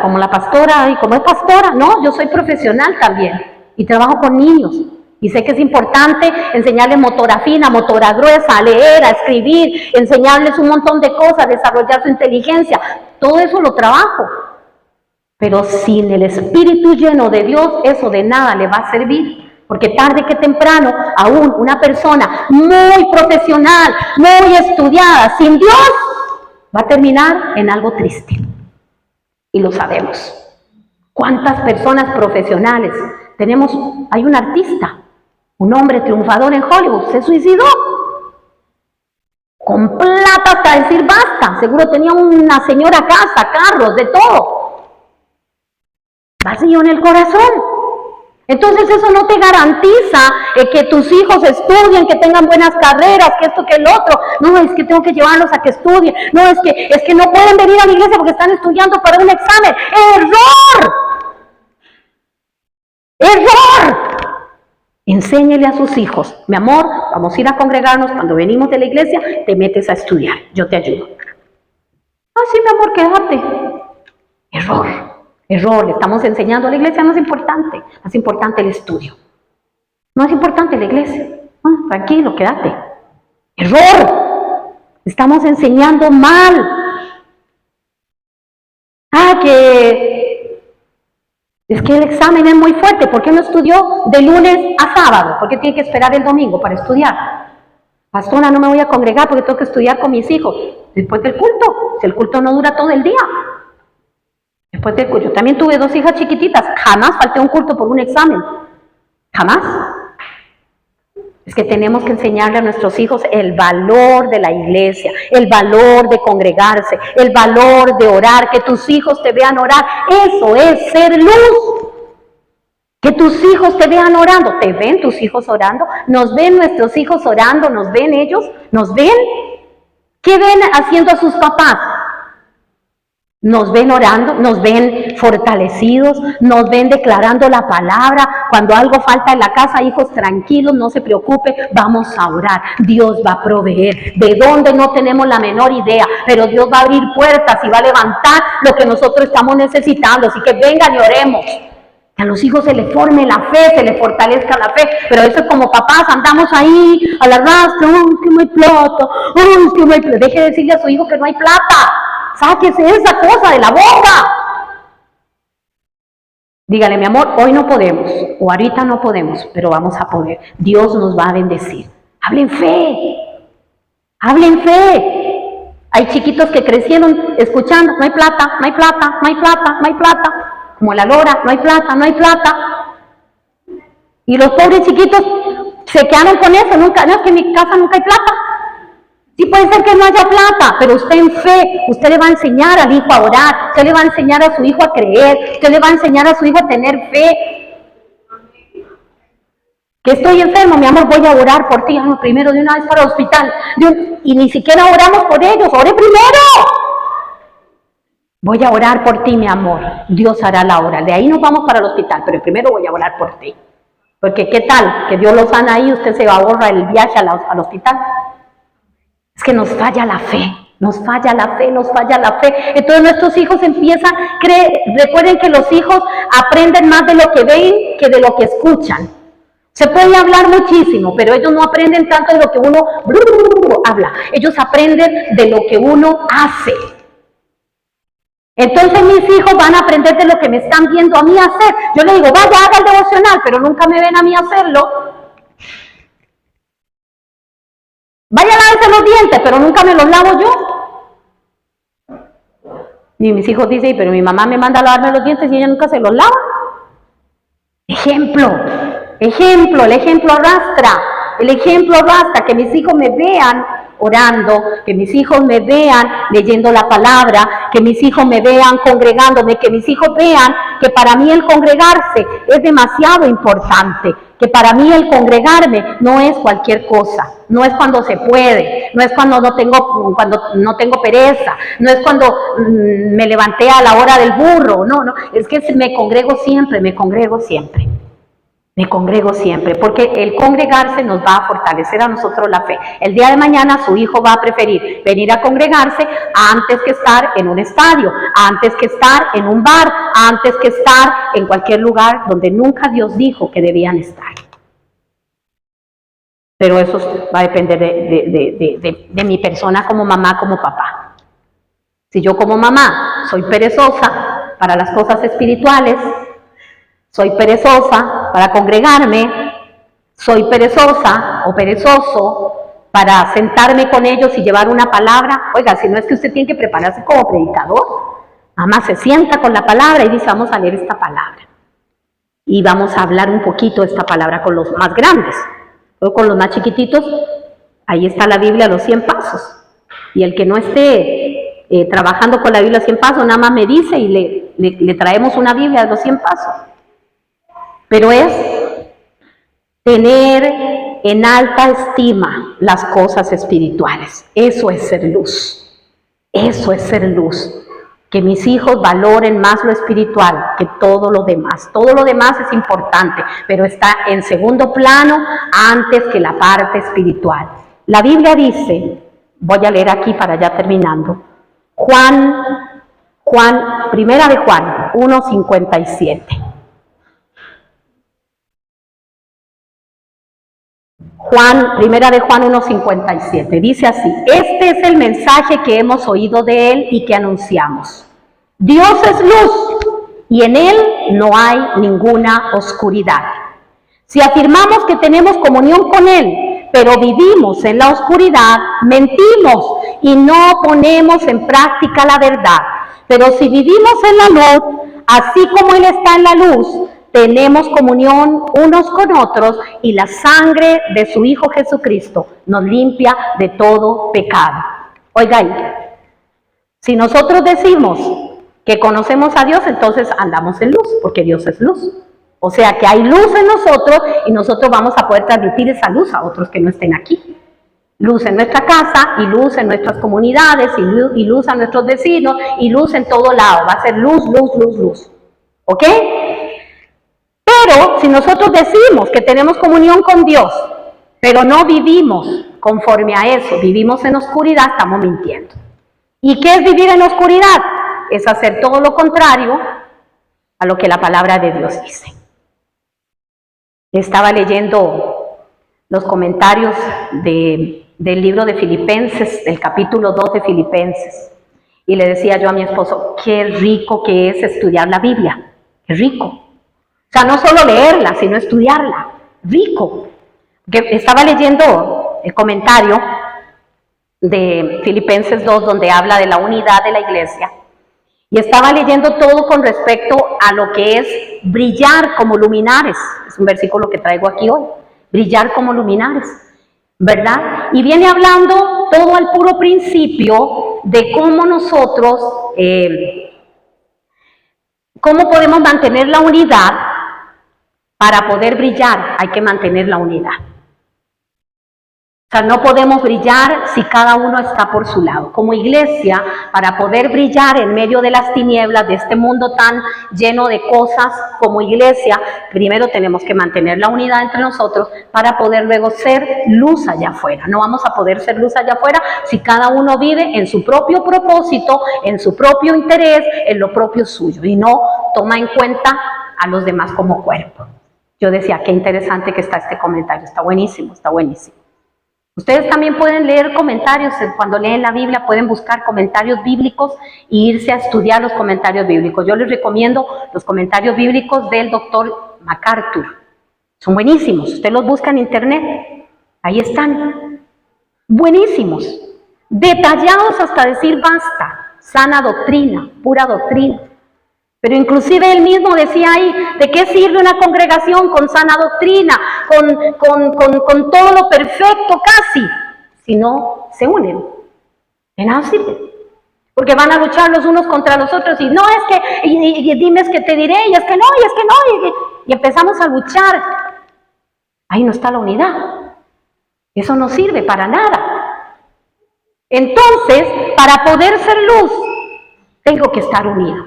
como la pastora, y como es pastora, no, yo soy profesional también y trabajo con niños y sé que es importante enseñarles motora fina, motora gruesa, a leer, a escribir, enseñarles un montón de cosas, desarrollar su inteligencia, todo eso lo trabajo, pero sin el espíritu lleno de Dios, eso de nada le va a servir, porque tarde que temprano, aún una persona muy profesional, muy estudiada, sin Dios, va a terminar en algo triste. Y lo sabemos. ¿Cuántas personas profesionales tenemos? Hay un artista, un hombre triunfador en Hollywood, se suicidó. Con plata hasta decir basta. Seguro tenía una señora casa, carros, de todo. Vacío en el corazón. Entonces eso no te garantiza que tus hijos estudien, que tengan buenas carreras, que esto, que el otro. No, es que tengo que llevarlos a que estudien. No, es que no pueden venir a la iglesia porque están estudiando para un examen. ¡Error! ¡Error! Enséñele a sus hijos, mi amor, vamos a ir a congregarnos, cuando venimos de la iglesia, te metes a estudiar, yo te ayudo. Ah, sí, mi amor, quédate. Error, le estamos enseñando a la iglesia, no es importante, es importante el estudio. No es importante la iglesia, tranquilo, quédate. Error, estamos enseñando mal. Es que el examen es muy fuerte. ¿Por qué no estudió de lunes a sábado? ¿Por qué tiene que esperar el domingo para estudiar? Pastora, no me voy a congregar porque tengo que estudiar con mis hijos. Después del culto, si el culto no dura todo el día. Después del culto. Yo también tuve 2 hijas chiquititas. Jamás falté a un culto por un examen. Jamás. Es que tenemos que enseñarle a nuestros hijos el valor de la iglesia, el valor de congregarse, el valor de orar, que tus hijos te vean orar. Eso es ser luz. Que tus hijos te vean orando. ¿Te ven tus hijos orando? ¿Nos ven nuestros hijos orando? ¿Nos ven ellos? ¿Nos ven? ¿Qué ven haciendo a sus papás? Nos ven orando, nos ven fortalecidos, nos ven declarando la palabra. Cuando algo falta en la casa, hijos, tranquilos, no se preocupe, vamos a orar. Dios va a proveer. ¿De dónde? No tenemos la menor idea, pero Dios va a abrir puertas y va a levantar lo que nosotros estamos necesitando. Así que vengan y oremos. Que a los hijos se les forme la fe, se les fortalezca la fe. Pero eso es como papás, andamos ahí a la rastra, ¡ay, que no hay plata! ¡Ay, que no hay plata! Deje de decirle a su hijo que no hay plata. Sáquese esa cosa de la boca. Dígale, mi amor, hoy no podemos, o ahorita no podemos, pero vamos a poder. Dios nos va a bendecir. Hablen fe. Hablen fe. Hay chiquitos que crecieron escuchando, no hay plata, no hay plata, no hay plata, no hay plata. Como la lora, no hay plata, no hay plata. Y los pobres chiquitos se quedaron con eso. Nunca, no, es que en mi casa nunca hay plata. Sí puede ser que no haya plata, pero usted en fe, usted le va a enseñar al hijo a orar, usted le va a enseñar a su hijo a creer, usted le va a enseñar a su hijo a tener fe. Que estoy enfermo, mi amor, voy a orar por ti. Primero de una vez para el hospital. Y ni siquiera oramos por ellos, ore primero. Voy a orar por ti, mi amor. Dios hará la obra. De ahí nos vamos para el hospital, pero primero voy a orar por ti. Porque ¿qué tal? Que Dios lo sana ahí, usted se ahorra el viaje al hospital. Es que nos falla la fe, nos falla la fe, nos falla la fe. Entonces nuestros hijos empiezan, recuerden que los hijos aprenden más de lo que ven que de lo que escuchan. Se puede hablar muchísimo, pero ellos no aprenden tanto de lo que uno habla. Ellos aprenden de lo que uno hace. Entonces mis hijos van a aprender de lo que me están viendo a mí hacer. Yo les digo, vaya, haga el devocional, pero nunca me ven a mí hacerlo. Vaya a lavarse los dientes, pero nunca me los lavo yo. Y mis hijos dicen, pero mi mamá me manda a lavarme los dientes y ella nunca se los lava. Ejemplo, el ejemplo arrastra. El ejemplo arrastra, que mis hijos me vean orando, que mis hijos me vean leyendo la palabra, que mis hijos me vean congregándome, que mis hijos vean que para mí el congregarse es demasiado importante, que para mí el congregarme no es cualquier cosa, no es cuando se puede, no es cuando no tengo pereza, no es cuando me levanté a la hora del burro, no, es que me congrego siempre. Me congrego siempre, porque el congregarse nos va a fortalecer a nosotros la fe. El día de mañana su hijo va a preferir venir a congregarse antes que estar en un estadio, antes que estar en un bar, antes que estar en cualquier lugar donde nunca Dios dijo que debían estar. Pero eso va a depender de mi persona como mamá, como papá. Si yo como mamá soy perezosa para las cosas espirituales, soy perezosa para congregarme, soy perezosa o perezoso para sentarme con ellos y llevar una palabra. Oiga, si no es que usted tiene que prepararse como predicador, mamá se sienta con la palabra y dice, vamos a leer esta palabra. Y vamos a hablar un poquito de esta palabra con los más grandes. Luego con los más chiquititos, ahí está la Biblia a los 100 pasos. Y el que no esté trabajando con la Biblia a 100 pasos, nada más me dice y le traemos una Biblia a los 100 pasos. Pero es tener en alta estima las cosas espirituales. Eso es ser luz. Eso es ser luz. que mis hijos valoren más lo espiritual que todo lo demás. Todo lo demás es importante, pero está en segundo plano antes que la parte espiritual. La Biblia dice, voy a leer aquí para ya terminando, Primera de Juan 1:57. Primera de Juan 1:57, dice así: este es el mensaje que hemos oído de él y que anunciamos. Dios es luz y en él no hay ninguna oscuridad. Si afirmamos que tenemos comunión con él, pero vivimos en la oscuridad, mentimos y no ponemos en práctica la verdad. Pero si vivimos en la luz, así como él está en la luz, tenemos comunión unos con otros y la sangre de su Hijo Jesucristo nos limpia de todo pecado. Oigan, si nosotros decimos que conocemos a Dios, entonces andamos en luz, porque Dios es luz. O sea que hay luz en nosotros y nosotros vamos a poder transmitir esa luz a otros que no estén aquí. Luz en nuestra casa y luz en nuestras comunidades y luz a nuestros vecinos y luz en todo lado. Va a ser luz, luz, luz, luz. ¿Ok? Pero si nosotros decimos que tenemos comunión con Dios, pero no vivimos conforme a eso, vivimos en oscuridad, estamos mintiendo. ¿Y qué es vivir en oscuridad? Es hacer todo lo contrario a lo que la palabra de Dios dice. Estaba leyendo los comentarios del libro de Filipenses, del capítulo 2 de Filipenses, y le decía yo a mi esposo, qué rico que es estudiar la Biblia, qué rico. O sea, no solo leerla, sino estudiarla, rico. Que estaba leyendo el comentario de Filipenses 2, donde habla de la unidad de la iglesia, y estaba leyendo todo con respecto a lo que es brillar como luminares. Es un versículo que traigo aquí hoy, brillar como luminares, ¿verdad? Y viene hablando todo al puro principio de cómo nosotros, cómo podemos mantener la unidad. Para poder brillar hay que mantener la unidad. O sea, no podemos brillar si cada uno está por su lado. Como iglesia, para poder brillar en medio de las tinieblas de este mundo tan lleno de cosas, como iglesia, primero tenemos que mantener la unidad entre nosotros para poder luego ser luz allá afuera. No vamos a poder ser luz allá afuera si cada uno vive en su propio propósito, en su propio interés, en lo propio suyo y no toma en cuenta a los demás como cuerpo. Yo decía, qué interesante que está este comentario, está buenísimo, está buenísimo. Ustedes también pueden leer comentarios, cuando leen la Biblia pueden buscar comentarios bíblicos e irse a estudiar los comentarios bíblicos. Yo les recomiendo los comentarios bíblicos del doctor MacArthur. Son buenísimos, usted los busca en internet, ahí están. Buenísimos, detallados hasta decir basta, sana doctrina, pura doctrina. Pero inclusive él mismo decía ahí, ¿de qué sirve una congregación con sana doctrina, con todo lo perfecto casi, si no se unen? De nada sirve. Porque van a luchar los unos contra los otros y no es que, y dime es que te diré, y es que no, y es que no, y empezamos a luchar. Ahí no está la unidad. Eso no sirve para nada. Entonces, para poder ser luz, tengo que estar unida.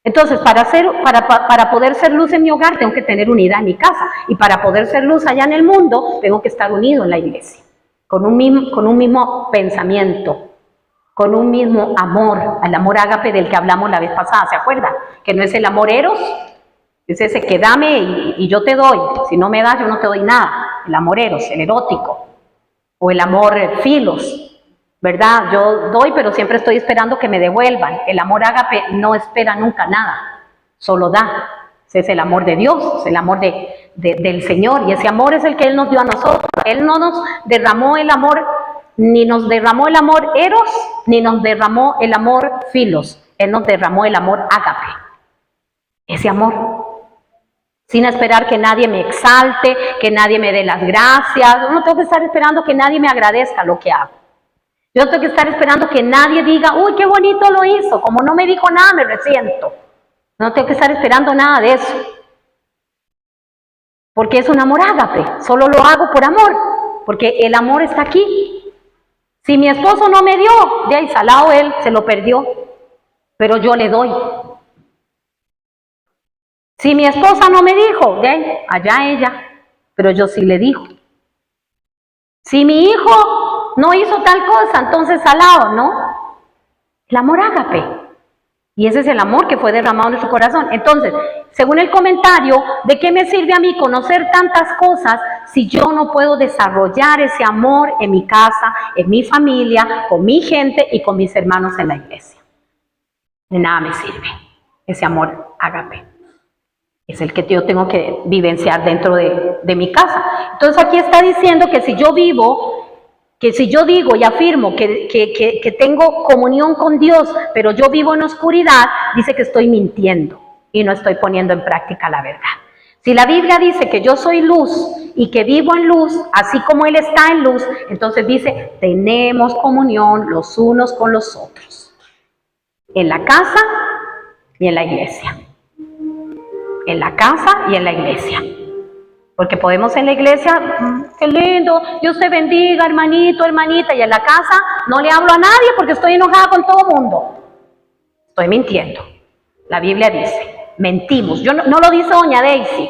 Entonces, para poder ser luz en mi hogar, tengo que tener unidad en mi casa. Y para poder ser luz allá en el mundo, tengo que estar unido en la iglesia. Con un mismo pensamiento, con un mismo amor, el amor ágape del que hablamos la vez pasada, ¿se acuerdan? Que no es el amor eros, es ese que dame y yo te doy. Si no me das, yo no te doy nada. El amor eros, el erótico. O el amor filos. ¿Verdad? Yo doy, pero siempre estoy esperando que me devuelvan. El amor ágape no espera nunca nada, solo da. Ese es el amor de Dios, es el amor del Señor, y ese amor es el que Él nos dio a nosotros. Él no nos derramó el amor, ni nos derramó el amor eros, ni nos derramó el amor filos. Él nos derramó el amor ágape, ese amor. Sin esperar que nadie me exalte, que nadie me dé las gracias. Yo no tengo que estar esperando que nadie me agradezca lo que hago. Yo tengo que estar esperando que nadie diga, uy, qué bonito lo hizo. Como no me dijo nada, me resiento. No tengo que estar esperando nada de eso. Porque es un amor ágape. Solo lo hago por amor. Porque el amor está aquí. Si mi esposo no me dio, de ahí salado él, se lo perdió. pero yo le doy. Si mi esposa no me dijo, allá ella, pero yo sí le digo. Si mi hijo no hizo tal cosa, entonces alado, ¿no? El amor ágape. Y ese es el amor que fue derramado en nuestro corazón. Entonces, según el comentario, ¿de qué me sirve a mí conocer tantas cosas si yo no puedo desarrollar ese amor en mi casa, en mi familia, con mi gente y con mis hermanos en la iglesia? De nada me sirve ese amor ágape. Es el que yo tengo que vivenciar dentro de mi casa. Entonces aquí está diciendo que si yo vivo, que si yo digo y afirmo que tengo comunión con Dios, pero yo vivo en oscuridad, dice que estoy mintiendo y no estoy poniendo en práctica la verdad. Si la Biblia dice que yo soy luz y que vivo en luz, así como Él está en luz, entonces dice, tenemos comunión los unos con los otros, en la casa y en la iglesia. En la casa y en la iglesia. Porque podemos en la iglesia, qué lindo, Dios te bendiga, hermanito, hermanita, y en la casa no le hablo a nadie porque estoy enojada con todo el mundo. Estoy mintiendo. La Biblia dice, mentimos. No lo dice doña Daisy,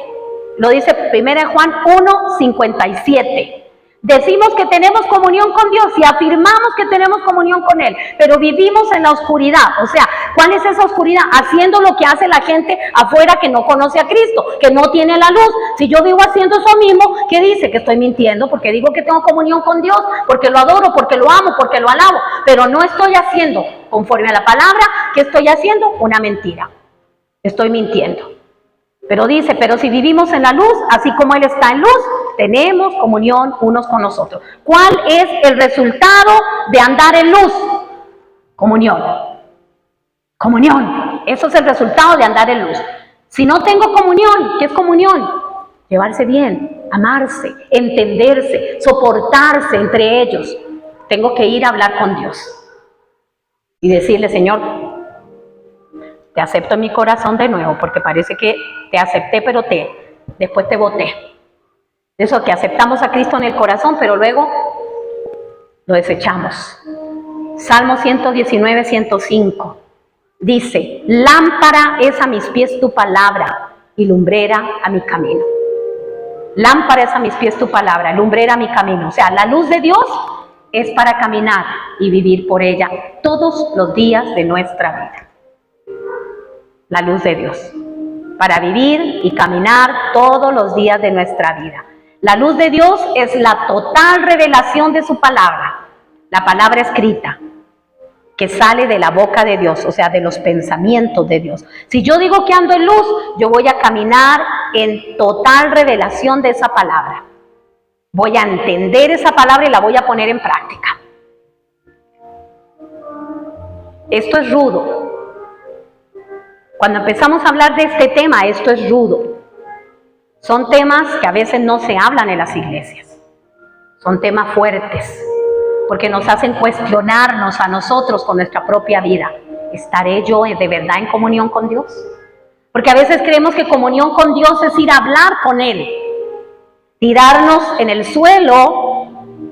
lo dice 1 Juan 1:57. Decimos que tenemos comunión con Dios y afirmamos que tenemos comunión con Él, pero vivimos en la oscuridad. O sea, ¿cuál es esa oscuridad? Haciendo lo que hace la gente afuera que no conoce a Cristo, que no tiene la luz. Si yo vivo haciendo eso mismo, ¿qué dice? Que estoy mintiendo porque digo que tengo comunión con Dios, porque lo adoro, porque lo amo, porque lo alabo, pero no estoy haciendo conforme a la palabra. ¿Qué estoy haciendo? Una mentira. Estoy mintiendo. Pero dice, pero si vivimos en la luz, así como Él está en luz, tenemos comunión unos con los otros. ¿Cuál es el resultado de andar en luz? Comunión. Comunión. Eso es el resultado de andar en luz. Si no tengo comunión, ¿qué es comunión? Llevarse bien, amarse, entenderse, soportarse entre ellos. Tengo que ir a hablar con Dios y decirle, Señor, te acepto en mi corazón de nuevo, porque parece que te acepté, pero después te boté. Eso que aceptamos a Cristo en el corazón, pero luego lo desechamos. Salmo 119, 105. Dice, lámpara es a mis pies tu palabra y lumbrera a mi camino. Lámpara es a mis pies tu palabra, lumbrera a mi camino. O sea, la luz de Dios es para caminar y vivir por ella todos los días de nuestra vida. La luz de Dios, para vivir y caminar todos los días de nuestra vida. La luz de Dios es la total revelación de su palabra, la palabra escrita, que sale de la boca de Dios, o sea, de los pensamientos de Dios. Si yo digo que ando en luz, yo voy a caminar en total revelación de esa palabra. Voy a entender esa palabra y la voy a poner en práctica. Esto es rudo. Cuando empezamos a hablar de este tema, esto es rudo. Son temas que a veces no se hablan en las iglesias. Son temas fuertes, porque nos hacen cuestionarnos a nosotros con nuestra propia vida. ¿Estaré yo de verdad en comunión con Dios? Porque a veces creemos que comunión con Dios es ir a hablar con Él, tirarnos en el suelo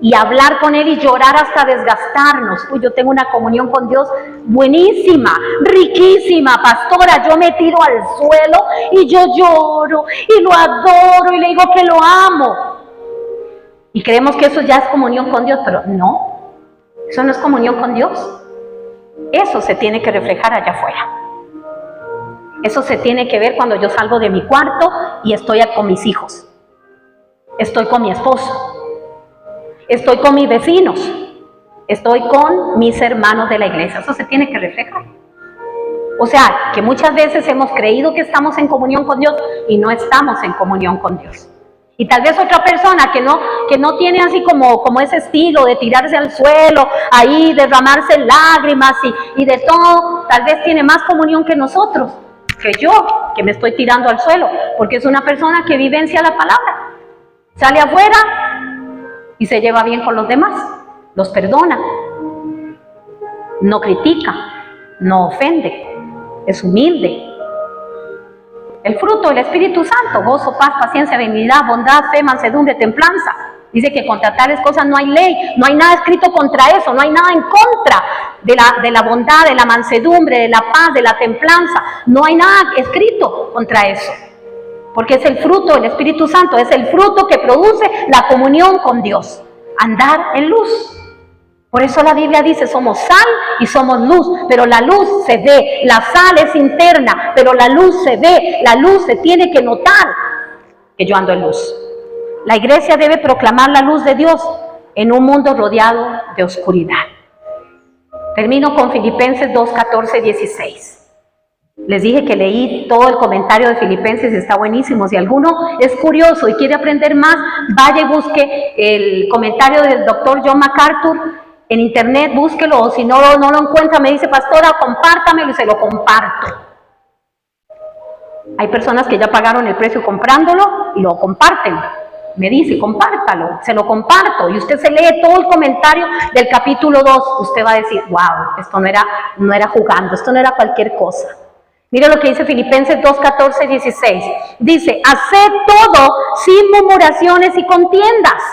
y hablar con Él y llorar hasta desgastarnos. Uy, yo tengo una comunión con Dios buenísima, riquísima, pastora, yo me tiro al suelo y yo lloro y lo adoro y le digo que lo amo. Y creemos que eso ya es comunión con Dios, pero no, eso no es comunión con Dios. Eso se tiene que reflejar allá afuera. Eso se tiene que ver cuando yo salgo de mi cuarto y estoy con mis hijos. Estoy con mi esposo. Estoy con mis vecinos. Estoy con mis hermanos de la iglesia. Eso se tiene que reflejar. O sea, que muchas veces hemos creído que estamos en comunión con Dios y no estamos en comunión con Dios. Y tal vez otra persona que no tiene así como ese estilo de tirarse al suelo, ahí derramarse lágrimas y de todo, tal vez tiene más comunión que nosotros, que yo, que me estoy tirando al suelo, porque es una persona que vivencia la palabra. Sale afuera y se lleva bien con los demás, los perdona, no critica, no ofende, es humilde. El fruto del Espíritu Santo, gozo, paz, paciencia, benignidad, bondad, fe, mansedumbre, templanza. Dice que contra tales cosas no hay ley, no hay nada escrito contra eso, no hay nada en contra de la bondad, de la mansedumbre, de la paz, de la templanza. No hay nada escrito contra eso, porque es el fruto del Espíritu Santo, es el fruto que produce la comunión con Dios, andar en luz. Por eso la Biblia dice, somos sal y somos luz, pero la luz se ve, la sal es interna, pero la luz se ve, la luz se tiene que notar que yo ando en luz. La iglesia debe proclamar la luz de Dios en un mundo rodeado de oscuridad. Termino con Filipenses 2, 14, 16. Les dije que leí todo el comentario de Filipenses, está buenísimo. Si alguno es curioso y quiere aprender más, vaya y busque el comentario del doctor John MacArthur en internet, búsquelo, o si no lo encuentra, me dice, pastora, compártamelo, y se lo comparto. Hay personas que ya pagaron el precio comprándolo y lo comparten. Me dice, compártalo, se lo comparto, y usted se lee todo el comentario del capítulo 2, usted va a decir, wow, esto no era jugando, esto no era cualquier cosa. Mire lo que dice Filipenses 2, 14, 16. Dice, haced todo sin murmuraciones y contiendas,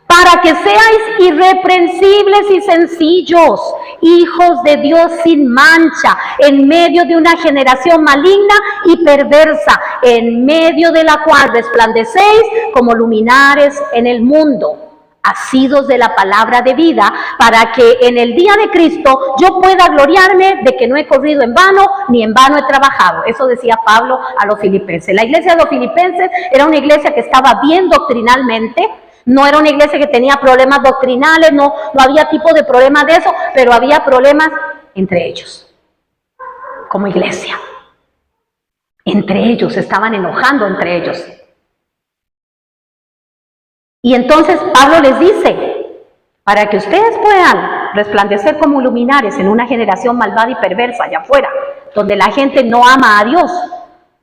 para que seáis irreprensibles y sencillos, hijos de Dios sin mancha, en medio de una generación maligna y perversa, en medio de la cual resplandecéis como luminares en el mundo, asidos de la palabra de vida, para que en el día de Cristo yo pueda gloriarme de que no he corrido en vano, ni en vano he trabajado. Eso decía Pablo a los filipenses. La iglesia de los filipenses era una iglesia que estaba bien doctrinalmente. No era una iglesia que tenía problemas doctrinales, no había tipo de problemas de eso, pero había problemas entre ellos, como iglesia. Entre ellos, se estaban enojando entre ellos. Y entonces Pablo les dice, para que ustedes puedan resplandecer como luminares en una generación malvada y perversa allá afuera, donde la gente no ama a Dios,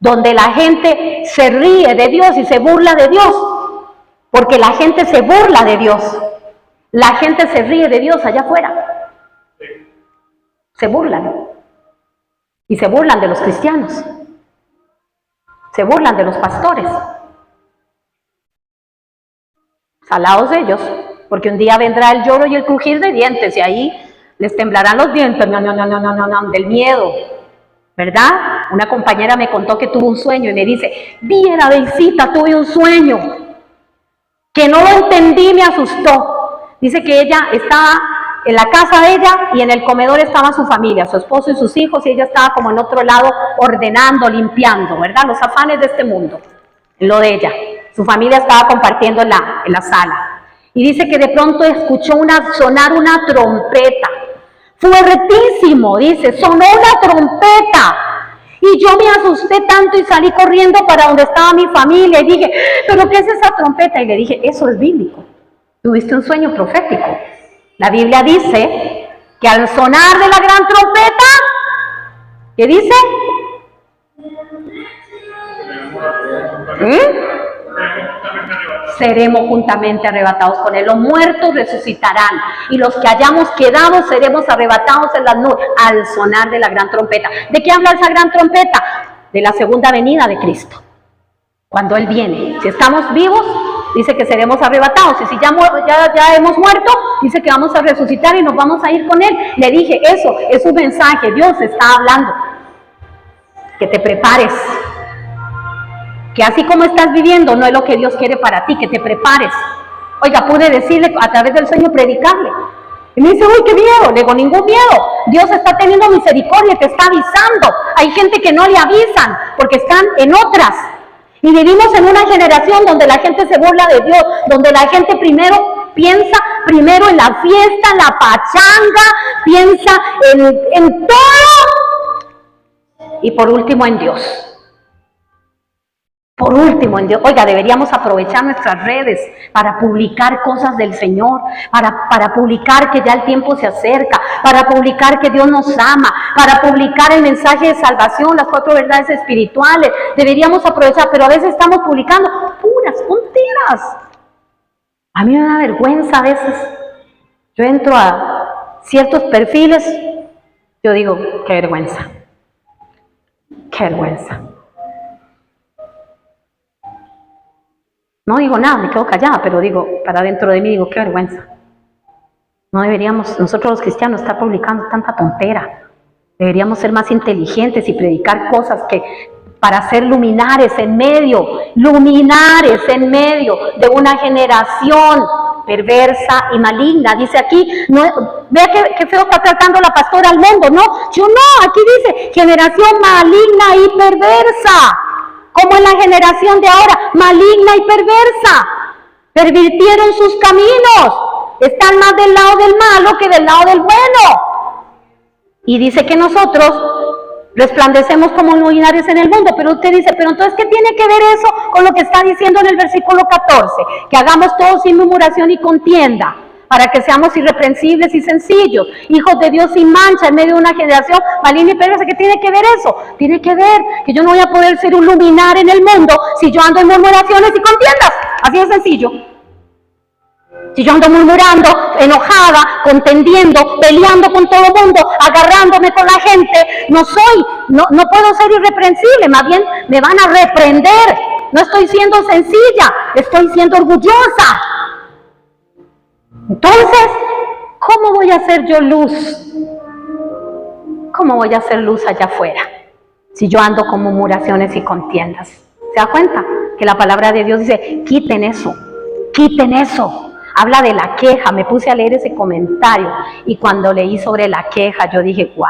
donde la gente se ríe de Dios y se burla de Dios, porque la gente se burla de Dios, la gente se ríe de Dios allá afuera, se burlan, y se burlan de los cristianos, se burlan de los pastores, salados ellos, porque un día vendrá el lloro y el crujir de dientes, y ahí les temblarán los dientes, del miedo, ¿verdad? Una compañera me contó que tuvo un sueño y me dice, viera, Deisita, tuve un sueño que no lo entendí, me asustó. Dice que ella estaba en la casa de ella y en el comedor estaba su familia, su esposo y sus hijos, y ella estaba como en otro lado ordenando, limpiando, ¿verdad? Los afanes de este mundo, lo de ella. Su familia estaba compartiendo en la sala. Y dice que de pronto escuchó sonar una trompeta. Fuertísimo, dice, sonó una trompeta. Y yo me asusté tanto y salí corriendo para donde estaba mi familia y dije, ¿pero qué es esa trompeta? Y le dije, eso es bíblico. Tuviste un sueño profético. La Biblia dice que al sonar de la gran trompeta, ¿qué dice? Seremos juntamente arrebatados con él. Los muertos resucitarán y los que hayamos quedado seremos arrebatados en las nubes al sonar de la gran trompeta. ¿De qué habla esa gran trompeta? De la segunda venida de Cristo, cuando él viene. Si estamos vivos, dice que seremos arrebatados, y si ya hemos muerto, dice que vamos a resucitar y nos vamos a ir con él. Le dije, eso es un mensaje, Dios está hablando, que te prepares, que así como estás viviendo no es lo que Dios quiere para ti, que te prepares. Oiga, pude decirle a través del sueño, predicarle, y me dice, uy, qué miedo. Le digo, ningún miedo, Dios está teniendo misericordia, te está avisando. Hay gente que no le avisan porque están en otras, y vivimos en una generación donde la gente se burla de Dios, donde la gente piensa primero en la fiesta, en la pachanga, piensa en todo, y por último en Dios. Por último, en Dios. Oiga, deberíamos aprovechar nuestras redes para publicar cosas del Señor, para publicar que ya el tiempo se acerca, para publicar que Dios nos ama, para publicar el mensaje de salvación, las 4 verdades espirituales. Deberíamos aprovechar, pero a veces estamos publicando puras tonteras. A mí me da vergüenza a veces. Yo entro a ciertos perfiles, yo digo, qué vergüenza, qué vergüenza. No digo nada, me quedo callada, pero digo, para dentro de mí digo, qué vergüenza. No deberíamos, nosotros los cristianos, estar publicando tanta tontera. Deberíamos ser más inteligentes y predicar cosas que para ser luminares en medio de una generación perversa y maligna. Dice aquí, no, vea qué feo está tratando la pastora al mundo, ¿no? Yo no, aquí dice generación maligna y perversa, como en la generación de ahora, maligna y perversa. Pervirtieron sus caminos, están más del lado del malo que del lado del bueno. Y dice que nosotros resplandecemos como luminares en el mundo, pero usted dice, pero entonces, ¿qué tiene que ver eso con lo que está diciendo en el versículo 14? Que hagamos todo sin murmuración y contienda, para que seamos irreprensibles y sencillos, hijos de Dios sin mancha, en medio de una generación maligna y perversa. ¿Qué tiene que ver eso? Tiene que ver que yo no voy a poder ser un luminar en el mundo si yo ando en murmuraciones y contiendas. Así de sencillo. Si yo ando murmurando, enojada, contendiendo, peleando con todo el mundo, agarrándome con la gente, no puedo ser irreprensible, más bien me van a reprender. No estoy siendo sencilla, estoy siendo orgullosa. Entonces, ¿cómo voy a hacer yo luz? ¿Cómo voy a hacer luz allá afuera si yo ando con murmuraciones y contiendas? ¿Se da cuenta? Que la palabra de Dios dice, quiten eso, quiten eso. Habla de la queja. Me puse a leer ese comentario y cuando leí sobre la queja yo dije, wow,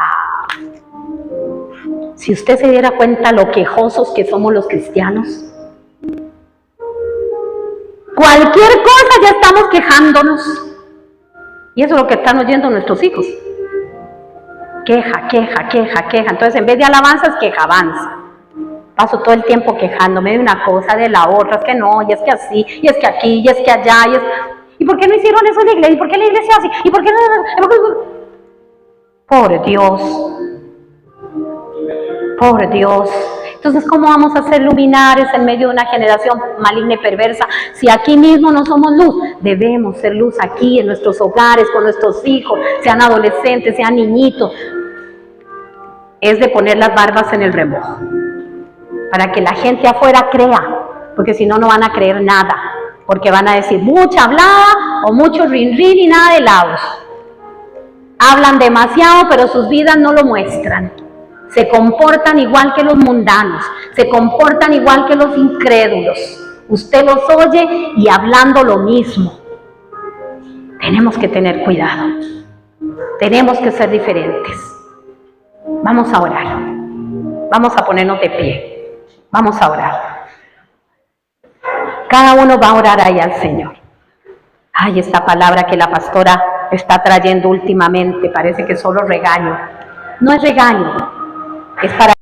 si usted se diera cuenta lo quejosos que somos los cristianos. Cualquier cosa ya estamos quejándonos. Y eso es lo que están oyendo nuestros hijos. Queja, queja, queja, queja. Entonces en vez de alabanzas, quejabanza. Paso todo el tiempo quejándome de una cosa, de la otra, es que no, y es que así, y es que aquí, y es que allá, ¿y por qué no hicieron eso en la iglesia? ¿Y por qué la iglesia así? ¿Y por qué no? Pobre Dios. Pobre Dios. Entonces, ¿cómo vamos a ser luminares en medio de una generación maligna y perversa si aquí mismo no somos luz? Debemos ser luz aquí, en nuestros hogares, con nuestros hijos, sean adolescentes, sean niñitos. Es de poner las barbas en el remojo, para que la gente afuera crea, porque si no, no van a creer nada. Porque van a decir mucha hablada o mucho rin rin y nada de lados. Hablan demasiado, pero sus vidas no lo muestran. Se comportan igual que los mundanos, se comportan igual que los incrédulos. Usted los oye y hablando lo mismo. Tenemos que tener cuidado. Tenemos que ser diferentes. Vamos a orar. Vamos a ponernos de pie. Vamos a orar. Cada uno va a orar ahí al Señor. Ay, esta palabra que la pastora está trayendo últimamente, parece que solo regaño. No es regaño, es para